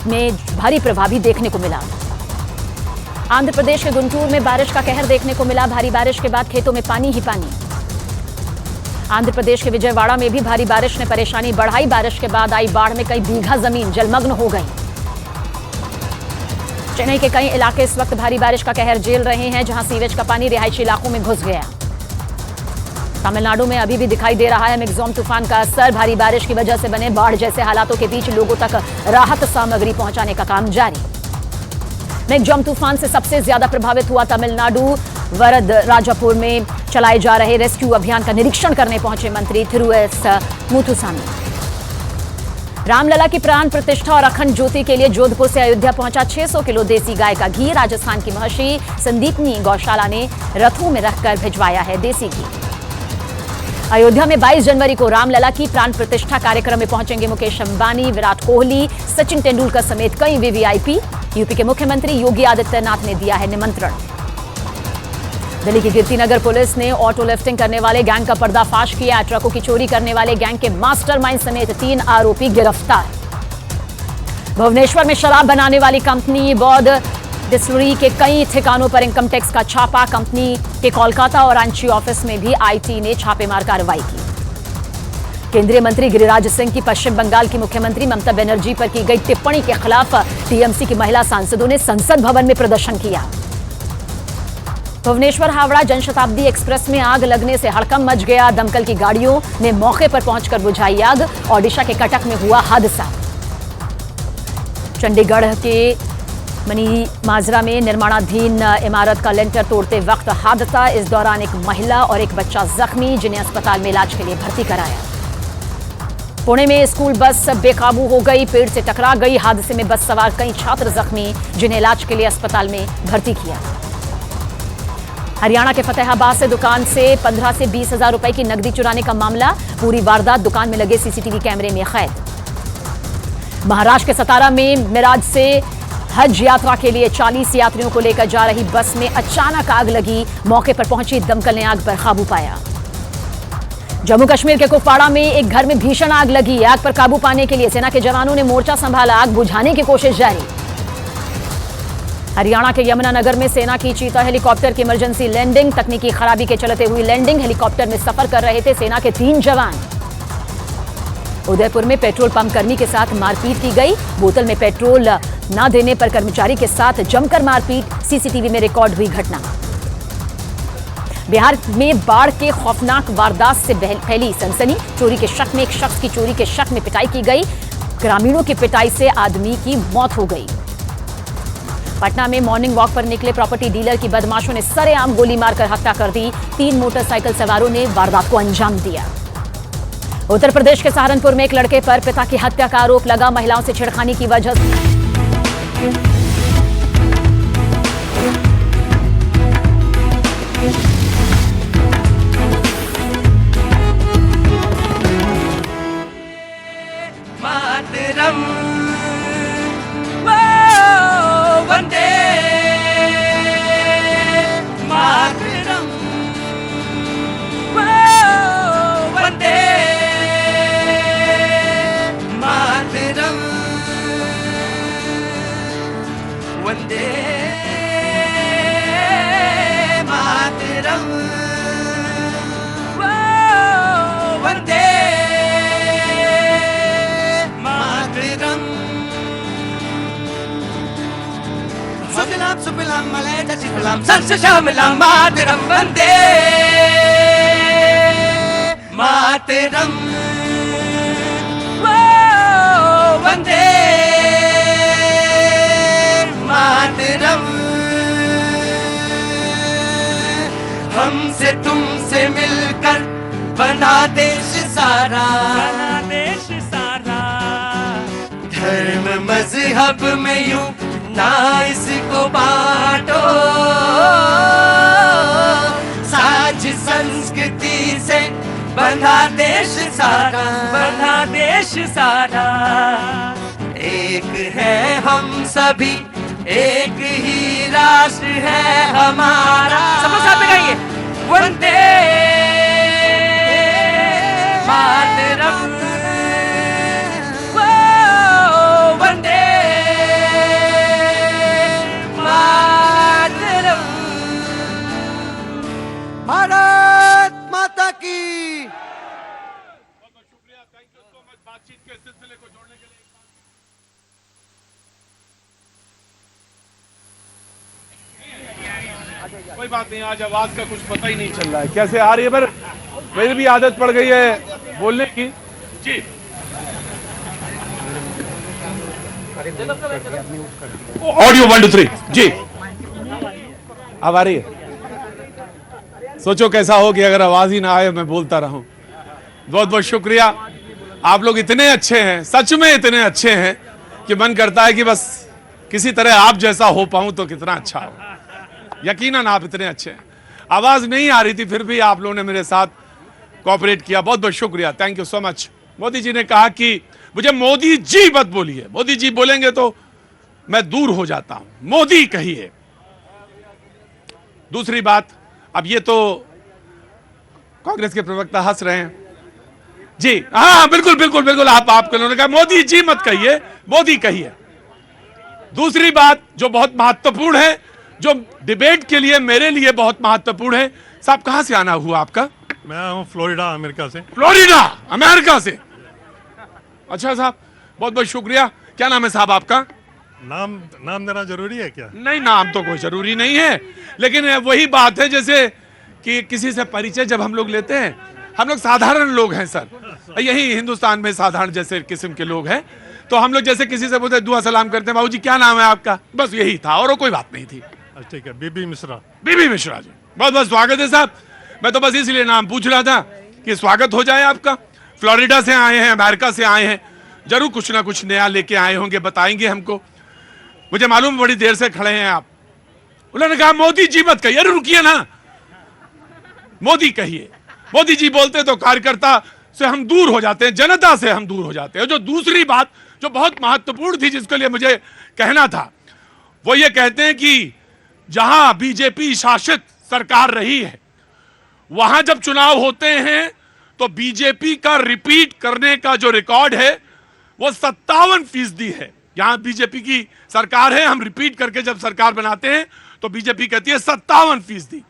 में भारी प्रभाव भी देखने को मिला। आंध्र प्रदेश के गुंटूर में बारिश का कहर देखने को मिला। भारी बारिश के बाद खेतों में पानी ही पानी। आंध्र प्रदेश के विजयवाड़ा में भी भारी बारिश ने परेशानी बढ़ाई। बारिश के बाद आई बाढ़ में कई बीघा जमीन जलमग्न हो गई। चेन्नई के कई इलाके इस वक्त भारी बारिश का कहर झेल रहे हैं, जहां सीवेज का पानी रिहायशी इलाकों में घुस गया। तमिलनाडु में अभी भी दिखाई दे रहा है मेग्जॉम तूफान का असर। भारी बारिश की वजह से बने बाढ़ जैसे हालातों के बीच लोगों तक राहत सामग्री पहुंचाने का काम जारी। मेग्जॉम तूफान से सबसे ज्यादा प्रभावित हुआ तमिलनाडु। वरद राजापुर में चलाए जा रहे रेस्क्यू अभियान का निरीक्षण करने पहुंचे मंत्री थिरु एस मुथुसामी। रामलला की प्राण प्रतिष्ठा और अखंड ज्योति के लिए जोधपुर से अयोध्या पहुंचा 600 किलो देसी गाय का घी। राजस्थान की महर्षि संदीपनी गौशाला ने रथों में रखकर भिजवाया है देसी घी। अयोध्या में 22 जनवरी को रामलला की प्राण प्रतिष्ठा कार्यक्रम में पहुंचेंगे मुकेश अंबानी, विराट कोहली, सचिन तेंदुलकर समेत कई वीवीआईपी। यूपी के मुख्यमंत्री योगी आदित्यनाथ ने दिया है निमंत्रण। दिल्ली की कीर्तिनगर पुलिस ने ऑटो लिफ्टिंग करने वाले गैंग का पर्दाफाश किया। ट्रकों की चोरी करने वाले गैंग के मास्टरमाइंड समेत 3 आरोपी गिरफ्तार। भुवनेश्वर में शराब बनाने वाली कंपनी बौद्ध डिस्टिलरी के कई ठिकानों पर इनकम टैक्स का छापा। कंपनी के कोलकाता और रांची ऑफिस में भी आईटी ने छापेमार कार्रवाई की। केंद्रीय मंत्री गिरिराज सिंह की पश्चिम बंगाल की मुख्यमंत्री ममता बनर्जी पर की गई टिप्पणी के खिलाफ टीएमसी की महिला सांसदों ने संसद भवन में प्रदर्शन किया। भुवनेश्वर हावड़ा जनशताब्दी एक्सप्रेस में आग लगने से हड़कंप मच गया। दमकल की गाड़ियों ने मौके पर पहुंचकर बुझाई आग। ओडिशा के कटक में हुआ हादसा। चंडीगढ़ के मनी माजरा में निर्माणाधीन इमारत का लेंटर तोड़ते वक्त हादसा। इस दौरान एक महिला और एक बच्चा जख्मी, जिन्हें अस्पताल में इलाज के लिए भर्ती कराया। पुणे में स्कूल बस बेकाबू हो गई, पेड़ से टकरा गई। हादसे में बस सवार कई छात्र जख्मी, जिन्हें इलाज के लिए अस्पताल में भर्ती किया। हरियाणा के फतेहाबाद से दुकान से 15 से 20 हजार रुपए की नकदी चुराने का मामला। पूरी वारदात दुकान में लगे सीसीटीवी कैमरे में कैद। महाराष्ट्र के सतारा में मिराज से हज यात्रा के लिए 40 यात्रियों को लेकर जा रही बस में अचानक आग लगी। मौके पर पहुंची दमकल ने आग पर काबू पाया। जम्मू कश्मीर के कुपवाड़ा में एक घर में भीषण आग लगी। आग पर काबू पाने के लिए सेना के जवानों ने मोर्चा संभाला। आग बुझाने की कोशिश जारी। हरियाणा के यमुनानगर में सेना की चीता हेलीकॉप्टर की इमरजेंसी लैंडिंग। तकनीकी खराबी के चलते हुई लैंडिंग। हेलीकॉप्टर में सफर कर रहे थे सेना के 3 जवान। उदयपुर में पेट्रोल पंप कर्मी के साथ मारपीट की गई। बोतल में पेट्रोल न देने पर कर्मचारी के साथ जमकर मारपीट। सीसीटीवी में रिकॉर्ड हुई घटना। बिहार में बाढ़ के खौफनाक वारदात से फैली सनसनी। चोरी के शक में एक शख्स की चोरी के शक में पिटाई की गई। ग्रामीणों की पिटाई से आदमी की मौत हो गई। पटना में मॉर्निंग वॉक पर निकले प्रॉपर्टी डीलर की बदमाशों ने सरेआम गोली मारकर हत्या कर दी। 3 मोटरसाइकिल सवारों ने वारदात को अंजाम दिया। उत्तर प्रदेश के सहारनपुर में एक लड़के पर पिता की हत्या का आरोप लगा। महिलाओं से छेड़खानी की वजह से मातरम वंदे मातरम वंदे मातरम वंदे मातरम वंदे सुजलाम सुफलाम मलयज शिफलाम सस्यश्यामलाम मातरम वंदे मातरम वंदे मातरम। हमसे तुमसे मिलकर बना देश सारा, बना देश सारा। धर्म मजहब में यूं ना इसको बांटो, साज संस्कृति से बंधा देश सारा, बंधा देश सारा। एक है हम सभी, एक ही राष्ट्र है हमारा। सब लोग साथ में गाइए, वंदे मातरम वंदे मातरम। भारत माता की। बातचीत के सिलसिले को जोड़ने के लिए कोई बात नहीं, आज आवाज का कुछ पता ही नहीं चल रहा है कैसे आ रही है, पर मेरी भी आदत पड़ गई है बोलने की। जी ऑडियो 1 2 3 जी अब आ रही है। सोचो कैसा हो कि अगर आवाज ही ना आए मैं बोलता रहूं। बहुत बहुत शुक्रिया, आप लोग इतने अच्छे हैं, सच में इतने अच्छे हैं कि मन करता है कि बस किसी तरह आप जैसा हो पाऊं तो कितना अच्छा हो। यकीनन आप इतने अच्छे हैं। आवाज नहीं आ रही थी फिर भी आप लोगों ने मेरे साथ कोऑपरेट किया, बहुत बहुत शुक्रिया, thank you so much. Modi ji ने कहा कि मुझे मोदी जी मत बोलिए, मोदी जी बोलेंगे तो मैं दूर हो जाता हूं, मोदी कहिए। दूसरी बात, अब ये तो कांग्रेस के प्रवक्ता हंस रहे हैं जी, हाँ बिल्कुल बिल्कुल बिल्कुल, आपके उन्होंने कहा मोदी जी मत कहिए, मोदी कहिए। दूसरी बात जो बहुत महत्वपूर्ण है, जो डिबेट के लिए मेरे लिए बहुत महत्वपूर्ण है, साहब कहां से आना हुआ आपका? मैं हूँ फ्लोरिडा अमेरिका से। फ्लोरिडा अमेरिका से। अच्छा साहब, बहुत बहुत शुक्रिया। क्या नाम है साहब आपका? नाम देना जरूरी है क्या? नहीं, नाम तो कोई जरूरी नहीं है, लेकिन वही बात है जैसे कि किसी से परिचय जब हम लोग लेते हैं, हम लोग साधारण लोग हैं सर, यही हिंदुस्तान में साधारण जैसे किस्म के लोग हैं, तो हम लोग जैसे किसी से बोलते दुआ सलाम करते हैं, बाबू जी क्या नाम है आपका, बस यही था और कोई बात नहीं थी। ठीक है, बीबी मिश्रा। बीबी मिश्रा जी, बहुत बहुत स्वागत है साहब। मैं तो बस इसलिए नाम पूछ रहा था कि स्वागत हो जाए आपका। फ्लोरिडा से आए हैं, अमेरिका से आए हैं, जरूर कुछ ना कुछ नया लेके आए होंगे, बताएंगे हमको। मुझे मालूम बड़ी देर से खड़े हैं आप। उन्होंने कहा मोदी जी मत कहिए। अरे रुकिए ना, मोदी कहिए। मोदी जी बोलते तो कार्यकर्ता से हम दूर हो जाते हैं, जनता से हम दूर हो जाते हैं। जो दूसरी बात जो बहुत महत्वपूर्ण थी, जिसके लिए मुझे कहना था, वो ये कहते हैं कि जहां बीजेपी शासित सरकार रही है, वहां जब चुनाव होते हैं तो बीजेपी का रिपीट करने का जो रिकॉर्ड है वो 57% है। यहां बीजेपी की सरकार है, हम रिपीट करके जब सरकार बनाते हैं तो बीजेपी कहती है 57%।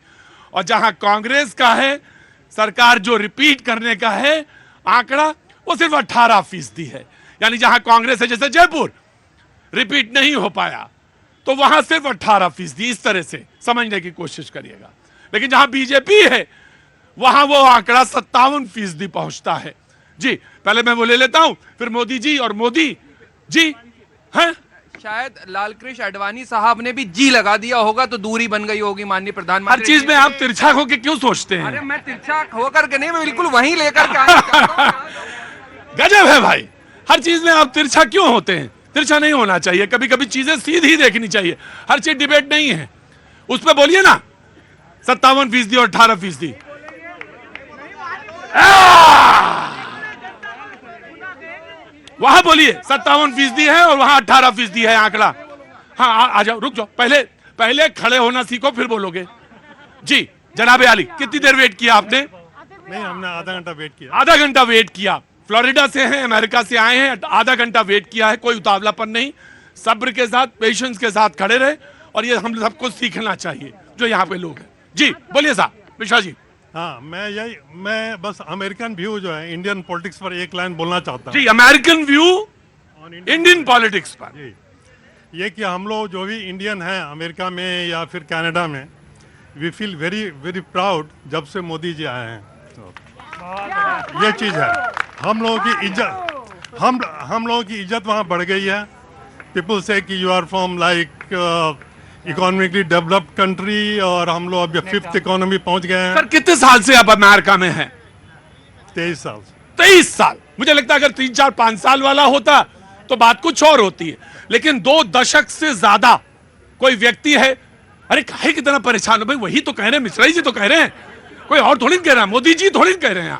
और जहां कांग्रेस का है सरकार, जो रिपीट करने का है आंकड़ा, वो सिर्फ 18% है। यानी जहां कांग्रेस है, जैसे जयपुर रिपीट नहीं हो पाया, तो वहां सिर्फ 18%। इस तरह से समझने की कोशिश करिएगा। लेकिन जहां बीजेपी है वहां वो आंकड़ा 57% पहुंचता है। जी, पहले मैं वो ले लेता हूं, फिर मोदी जी और मोदी जी हैं। शायद लालकृष्ण आडवाणी साहब ने भी जी लगा दिया होगा तो दूरी बन गई होगी माननीय प्रधानमंत्री। हर चीज में आप तिरछा होके क्यों सोचते हैं? अरे मैं तिरछा होकर के नहीं, मैं बिल्कुल वहीं लेकर के आना चाहता हूं। गजब है भाई, हर चीज में आप तिरछा क्यों होते हैं? तिरछा नहीं होना चाहिए, कभी कभी चीजें सीधी देखनी चाहिए। हर चीज डिबेट नहीं है, उस पर बोलिए ना 57% और 18%। वहां बोलिए 57% है और वहां 18% है आंकड़ा। हाँ, आ जाओ, रुक जाओ, पहले खड़े होना सीखो फिर बोलोगे। जी जनाबे आली, कितनी देर वेट किया आपने? नहीं, हमने आधा घंटा वेट किया। आधा घंटा वेट किया। फ्लोरिडा से हैं, अमेरिका से आए हैं, आधा घंटा वेट किया है। कोई उतावलापन नहीं, सब्र के साथ, पेशेंस के साथ खड़े रहे, और ये हम सबको सीखना चाहिए जो यहाँ पे लोग हैं। जी बोलिए साहब मिश्रा जी। हाँ, मैं बस अमेरिकन व्यू जो है इंडियन पॉलिटिक्स पर एक लाइन बोलना चाहता हूँ। जी, अमेरिकन व्यू इंडियन पॉलिटिक्स पर। जी, ये कि हम लोग जो भी इंडियन हैं अमेरिका में या फिर कनाडा में, we feel very very proud जब से मोदी जी आए हैं। तो ये चीज़ है, हम लोगों की इज्जत, हम लोगों की इज्जत वहाँ बढ़ गई है। पीपल से कि you are from like economically developed country, और हम लोग अभी 5th इकोनॉमी पहुंच गए हैं। सर कितने साल से आप अमेरिका में हैं? 23 साल। 23 साल। मुझे लगता है अगर 3, 4, 5 साल वाला होता तो बात कुछ और होती है, लेकिन 2 दशक से ज्यादा कोई व्यक्ति है। अरे काहे कितना परेशान हो भाई, वही तो कह रहे हैं, मिश्रा जी तो कह रहे हैं, कोई और थोड़ी कह रहा है, मोदी जी थोड़ी कह रहे हैं,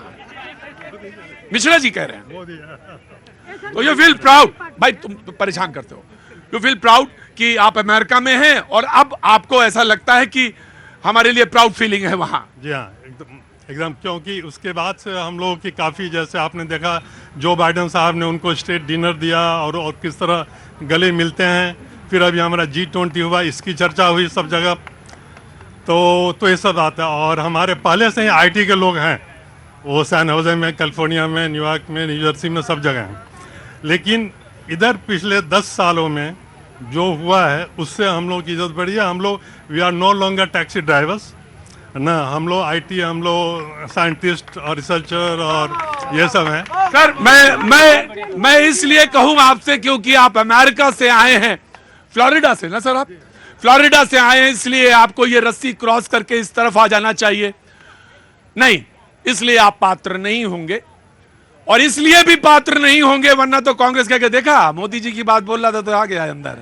मिश्रा जी कह रहे हैं। तो यू फील प्राउड भाई, तुम परेशान करते हो, यू फील प्राउड कि आप अमेरिका में हैं और अब आपको ऐसा लगता है कि हमारे लिए प्राउड फीलिंग है वहां। जी हाँ, एकदम, क्योंकि उसके बाद से हम लोगों की काफ़ी, जैसे आपने देखा जो बाइडेन साहब ने उनको स्टेट डिनर दिया और किस तरह गले मिलते हैं। फिर अभी हमारा G20 हुआ, इसकी चर्चा हुई सब जगह, तो ये सब आता है। और हमारे पहले से ही IT के लोग हैं, वो सैन होजे में, कैलिफोर्निया में, न्यूयॉर्क में, न्यू जर्सी में, सब जगह हैं। लेकिन इधर पिछले 10 सालों में जो हुआ है उससे हम लोग की इज्जत बढ़ी है। हम लोग we are no longer taxi drivers ना, हम लोग IT, हम लोग साइंटिस्ट और रिसर्चर और ये सब हैं। सर मैं इसलिए कहूँ आपसे क्योंकि आप अमेरिका से आए हैं, फ्लोरिडा से ना सर, आप फ्लोरिडा से आए हैं, इसलिए आपको ये रस्सी क्रॉस करके इस तरफ आ जाना चाहिए। नहीं, इसलिए आप पात्र नहीं होंगे, और इसलिए भी पात्र नहीं होंगे वरना तो कांग्रेस कह के देखा मोदी जी की बात बोल रहा था तो आ गया अंदर,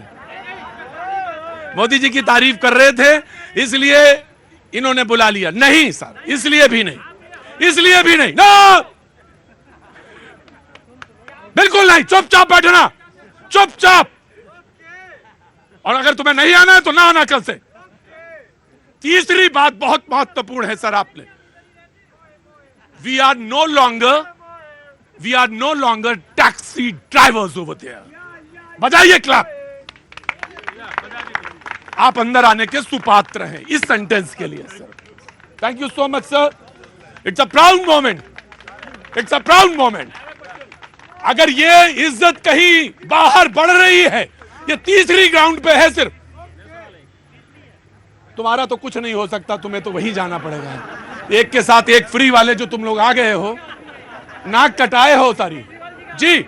मोदी जी की तारीफ कर रहे थे इसलिए इन्होंने बुला लिया। नहीं सर, इसलिए भी नहीं, इसलिए भी नहीं, नो, बिल्कुल नहीं। चुपचाप बैठना, चुपचाप। और अगर तुम्हें नहीं आना है तो ना आना कल से। तीसरी बात बहुत महत्वपूर्ण है सर आपने, we are no longer taxi drivers over there. बजाइए क्लैप। आप अंदर आने के सुपात्र हैं इस सेंटेंस के लिए sir. Thank you so much sir. It's a proud moment, it's a proud moment. अगर ये इज्जत कहीं बाहर बढ़ रही है, ये तीसरी ग्राउंड पे है सिर्फ, तुम्हारा तो कुछ नहीं हो सकता, तुम्हें तो वहीं जाना पड़ेगा। एक के साथ एक फ्री वाले जो तुम लोग आ गए हो, नाक कटाए हो सारी। जी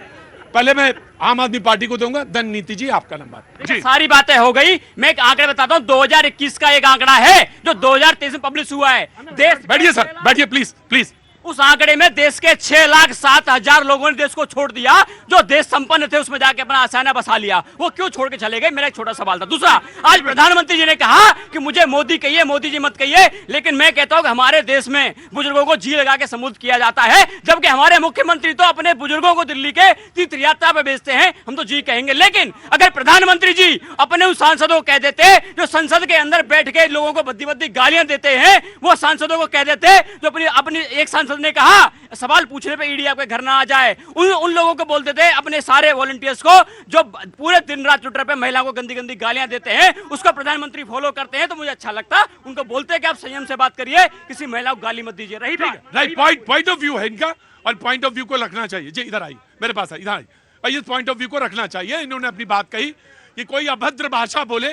पहले मैं आम आदमी पार्टी को दूंगा, धन नीति जी आपका नंबर। जी सारी बातें हो गई, मैं एक आंकड़े बताता हूँ। 2021 का एक आंकड़ा है जो 2023 में पब्लिश हुआ है। देश बैठिए सर, बैठिए प्लीज प्लीज। उस आंकड़े में देश के 6,07,000 लोगों ने देश को छोड़ दिया। जो देश संपन्न थे उसमें जाके अपना आसाना बसा लिया, वो क्यों छोड़ के चले गए? मेरा एक छोटा सवाल था। दूसरा, आज प्रधानमंत्री जी ने कहा कि मुझे मोदी कहिए, मोदी जी मत कहिए, लेकिन मैं कहता हूं कि हमारे देश में बुजुर्गों को जी लगा के संबोधित किया जाता है, जबकि हमारे मुख्यमंत्री तो अपने बुजुर्गों को दिल्ली के तीर्थ यात्रा पे भेजते हैं। हम तो जी कहेंगे, लेकिन अगर प्रधानमंत्री जी अपने उन सांसदों को कह देते जो संसद के अंदर बैठ के लोगों को बद्दी बद्दी गालियां देते हैं, वो सांसदों को कह देते जो अपनी एक सांसद ने कहा सवाल पूछने पे ईडी आपके घर ना आ जाए, उन लोगों को बोलते थे, अपने सारे वॉलंटियर्स को जो पूरे दिन रात ट्विटर पे महिलाओं को गंदी गंदी गालियां देते हैं, उसको प्रधानमंत्री फॉलो करते हैं, तो मुझे अच्छा लगता। उनको बोलते हैं कि आप संयम से बात करिए, किसी महिला को गाली मत दीजिए। रही राइट, पॉइंट ऑफ व्यू है इनका, और पॉइंट ऑफ व्यू को रखना चाहिए। जी इधर आई, मेरे पास आई, इधर आई। और इस पॉइंट ऑफ व्यू को रखना चाहिए। इन्होंने अपनी बात कही कि कोई अभद्र भाषा बोले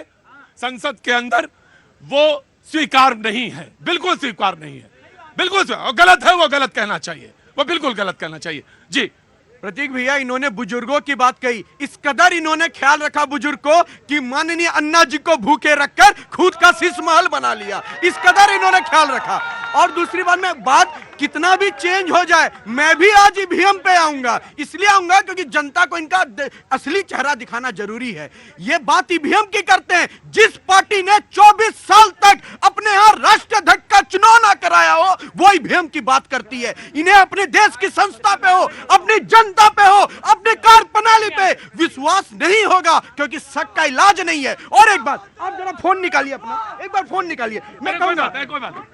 संसद के अंदर, वो स्वीकार नहीं है, बिल्कुल स्वीकार नहीं है, बिल्कुल गलत है, वो गलत कहना चाहिए, वो बिल्कुल गलत कहना चाहिए। जी प्रतीक भैया, इन्होंने बुजुर्गों की बात कही, इस कदर इन्होंने ख्याल रखा बुजुर्ग को कि माननीय अन्ना जी को भूखे रखकर खुद का शीश महल बना लिया। इस कदर इन्होंने ख्याल रखा। और दूसरी बात में, बात कितना भी चेंज हो जाए, मैं भी आज ईवीएम पे आऊंगा। इसलिए आऊंगा क्योंकि जनता को इनका असली चेहरा दिखाना जरूरी है। ये बात ईवीएम की करते हैं, जिस पार्टी ने 24 साल तक अपने यहाँ राष्ट्राध्यक्ष का चुनाव ना कराया हो, वो ईवीएम की बात करती है। इन्हें अपने देश की संस्था पे हो, अपनी जनता पे हो, अपने कार्य प्रणाली पे विश्वास नहीं होगा, क्योंकि शक का इलाज नहीं है। और एक बात, आप जरा फोन निकालिए अपना, एक बार फोन निकालिए। मैं कहूंगा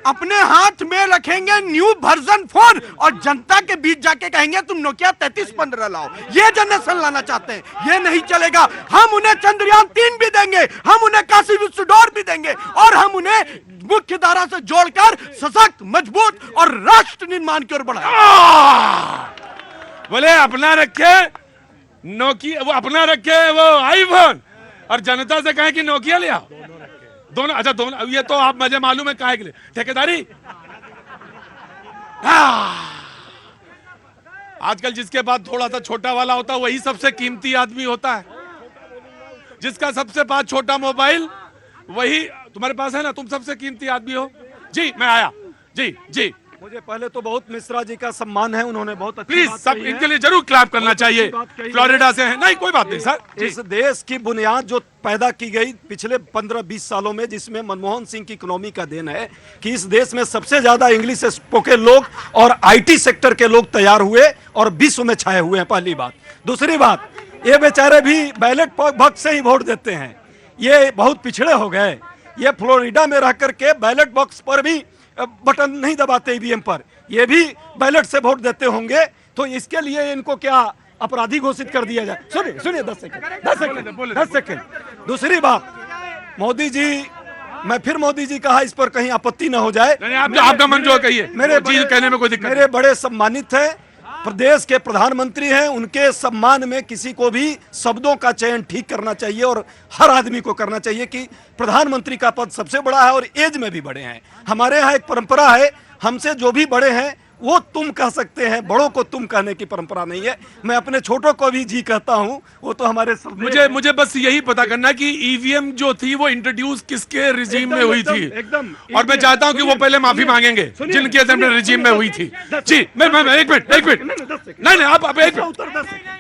अपने हाथ में रखेंगे न्यू वर्जन फोन और जनता के बीच जाके कहेंगे तुम नोकिया 3315 लाओ। ये जनरेशन लाना चाहते हैं, ये नहीं चलेगा। हम उन्हें चंद्रयान 3 भी देंगे, हम उन्हें काशी विश्वडोर भी देंगे, और हम उन्हें मुख्य धारा से जोड़कर सशक्त, मजबूत और राष्ट्र निर्माण की ओर बढ़ाएंगे। बोले अपना रखे नोकिया, वो अपना रखे वो आईफोन, और जनता से कहे कि नोकिया ले आओ। दोनों, अच्छा दोनों, ये तो आप मुझे मालूम है काहे के लिए, ठेकेदारी। आजकल जिसके पास थोड़ा सा छोटा वाला होता है वही सबसे कीमती आदमी होता है। जिसका सबसे पास छोटा मोबाइल, वही तुम्हारे पास है ना, तुम सबसे कीमती आदमी हो। जी मैं आया। जी जी मुझे पहले तो बहुत मिश्रा जी का सम्मान है, उन्होंने बहुत अच्छी प्लीज बात सब कही है। इनके लिए जरूर क्लैप करना चाहिए। कही फ्लोरिडा से है, नहीं कोई बात नहीं सर। इस देश की बुनियाद जो पैदा की गई पिछले 15-20 सालों में, जिसमें मनमोहन सिंह की इकोनॉमी का देन है कि इस देश में सबसे ज्यादा इंग्लिश स्पोकन लोग और आईटी सेक्टर के लोग तैयार हुए और विश्व में छाए हुए हैं, पहली बात। दूसरी बात, ये बेचारे भी बैलेट बॉक्स से ही वोट देते हैं, ये बहुत पिछड़े हो गए। ये फ्लोरिडा में रह करके बैलेट बॉक्स पर भी बटन नहीं दबाते ईवीएम पर, ये भी बैलेट से वोट देते होंगे। तो इसके लिए इनको क्या अपराधी घोषित कर दिया जाए? सुनिए सुनिए, 10 सेकंड। दूसरी बात, मोदी जी, मैं फिर मोदी जी कहा, इस पर कहीं आपत्ति ना हो जाए। आपका मन जो कहिए, मेरे चीज कहने में कोई दिक्कत मेरे बड़े सम्मानित है, प्रदेश के प्रधानमंत्री हैं, उनके सम्मान में किसी को भी शब्दों का चयन ठीक करना चाहिए और हर आदमी को करना चाहिए कि प्रधानमंत्री का पद सबसे बड़ा है और एज में भी बड़े हैं। हमारे यहाँ एक परंपरा है, हमसे जो भी बड़े हैं वो तुम कह सकते हैं, बड़ों को तुम कहने की परंपरा नहीं है। मैं अपने छोटों को भी जी कहता हूं, वो तो हमारे मुझे बस यही पता करना कि ईवीएम जो थी वो इंट्रोड्यूस किसके रिजीम में हुई थी, और मैं चाहता हूं कि वो पहले माफी मांगेंगे जिनके रिजीम में हुई थी। जी मैं एक मिनट नहीं आप एक मिनट।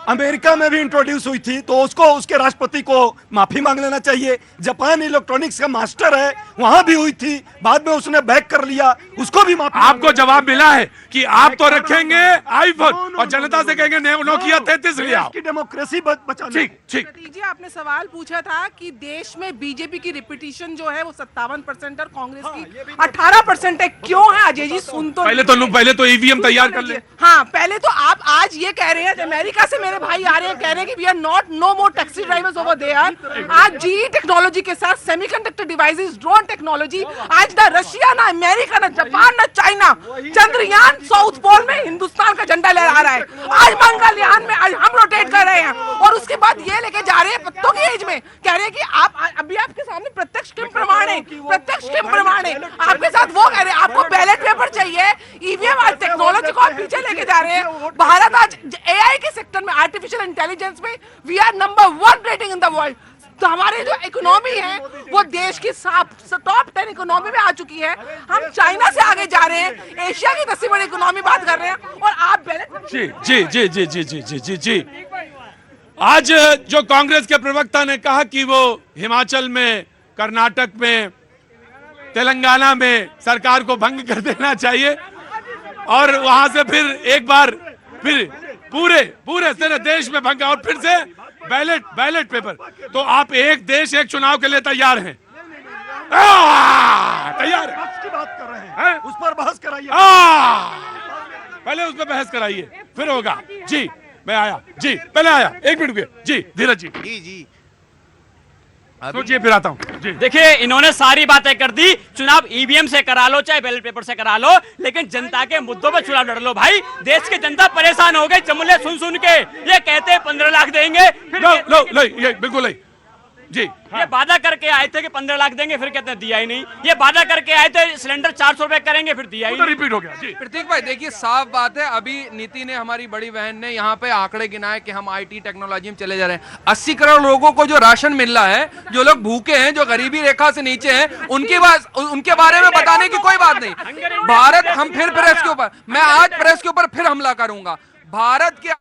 अमेरिका में भी इंट्रोड्यूस हुई थी तो उसको, उसके राष्ट्रपति को माफी मांग लेना चाहिए। जापान इलेक्ट्रॉनिक्स का मास्टर है, वहां भी हुई थी, बाद में उसने बैक कर लिया, उसको भी माफी। आपको जवाब मिला है कि आप तो रखेंगे आईफोन और जनता से कहेंगे नोकिया 33 लिया। की डेमोक्रेसी बचाना। ठीक। जी आपने सवाल पूछा था कि देश में बीजेपी की रिपीटिशन जो है वो 57% और कांग्रेस की 18% है। क्यों है अजय जी? सुन तो पहले तो ईवीएम तैयार कर ले। हाँ, पहले तो आप आज ये कह रहे हैं अमेरिका से मेरे हमारे भाई आ रहे हैं, कह रहे हैं कि we are not no more taxi drivers over there. आज जी टेक्नोलॉजी के साथ सेमीकंडक्टर डिवाइसेस, ड्रोन टेक्नोलॉजी, आज ना रशिया, ना अमेरिका, ना जापान, ना चाइना, चंद्रयान साउथ पोल में हिंदुस्तान का झंडा लहरा रहा है। आज मंगलयान में आज हम रोटेट कर रहे हैं, और उसके बाद ये लेके जा रहे हैं पत्तों की एज में, कह रहे हैं कि आप अभी आपके सामने प्रत्यक्ष किम प्रमाण है, प्रत्यक्ष किम प्रमाण है। आपके साथ वो कह रहे हैं आपको बैलेट पेपर चाहिए, ईवीएम। आज टेक्नोलॉजी को आप पीछे लेके जा रहे हैं। भारत आज एआई के सेक्टर में, आर्टिफिशियल इंटेलिजेंस में we are number 1 rating in the world. तो हमारी जो इकोनॉमी है वो देश की टॉप 10 इकोनॉमी में आ चुकी है। हम चाइना से आगे जा रहे हैं, एशिया की 10वीं बड़ी इकोनॉमी बात कर रहे हैं, और आप बैलेट। जी जी जी जी जी जी जी जी जी। आज जो कांग्रेस के प्रवक्ता ने कहा कि वो हिमाचल में, कर्नाटक में, तेलंगाना में सरकार को भंग कर देना चाहिए, और वहां से फिर एक बार फिर पूरे सारे देश में भंग, और फिर से बैलेट पेपर। तो आप एक देश एक चुनाव के लिए तैयार हैं? तैयार है? की बात कर रहे हैं, उस पर बहस कराइए। पहले उस पर बहस कराइए, फिर होगा। जी मैं आया, जी पहले आया, एक मिनट रुकिए जी, धीरज जी जी सोचिए, फिर आता हूँ जी। देखिए, इन्होंने सारी बातें कर दी, चुनाव ईवीएम से करा लो चाहे बैलेट पेपर से करा लो, लेकिन जनता के मुद्दों पे चुनाव लड़ लो भाई। देश की जनता परेशान हो गई जुमले सुन के। ये कहते हैं 15 लाख देंगे, फिर लो ये बिल्कुल नहीं जी। ये वादा करके आए थे कि 15 लाख देंगे, फिर कहते हैं दिया ही नहीं। ये वादा करके आए थे सिलेंडर 400 रुपए करेंगे, फिर दिया ही नहीं। रिपीट हो गया जी। प्रतीक भाई देखिए, साफ बात है, अभी नीति ने, हमारी बड़ी बहन ने यहाँ पे आंकड़े गिनाए कि हम आईटी टेक्नोलॉजी में चले जा रहे हैं। 80 करोड़ लोगों को जो राशन मिल रहा है, जो लोग भूखे हैं, जो गरीबी रेखा से नीचे हैं, उनके बारे में बताने की कोई बात नहीं। भारत, हम फिर प्रेस के ऊपर, मैं आज प्रेस के ऊपर फिर हमला करूंगा। भारत के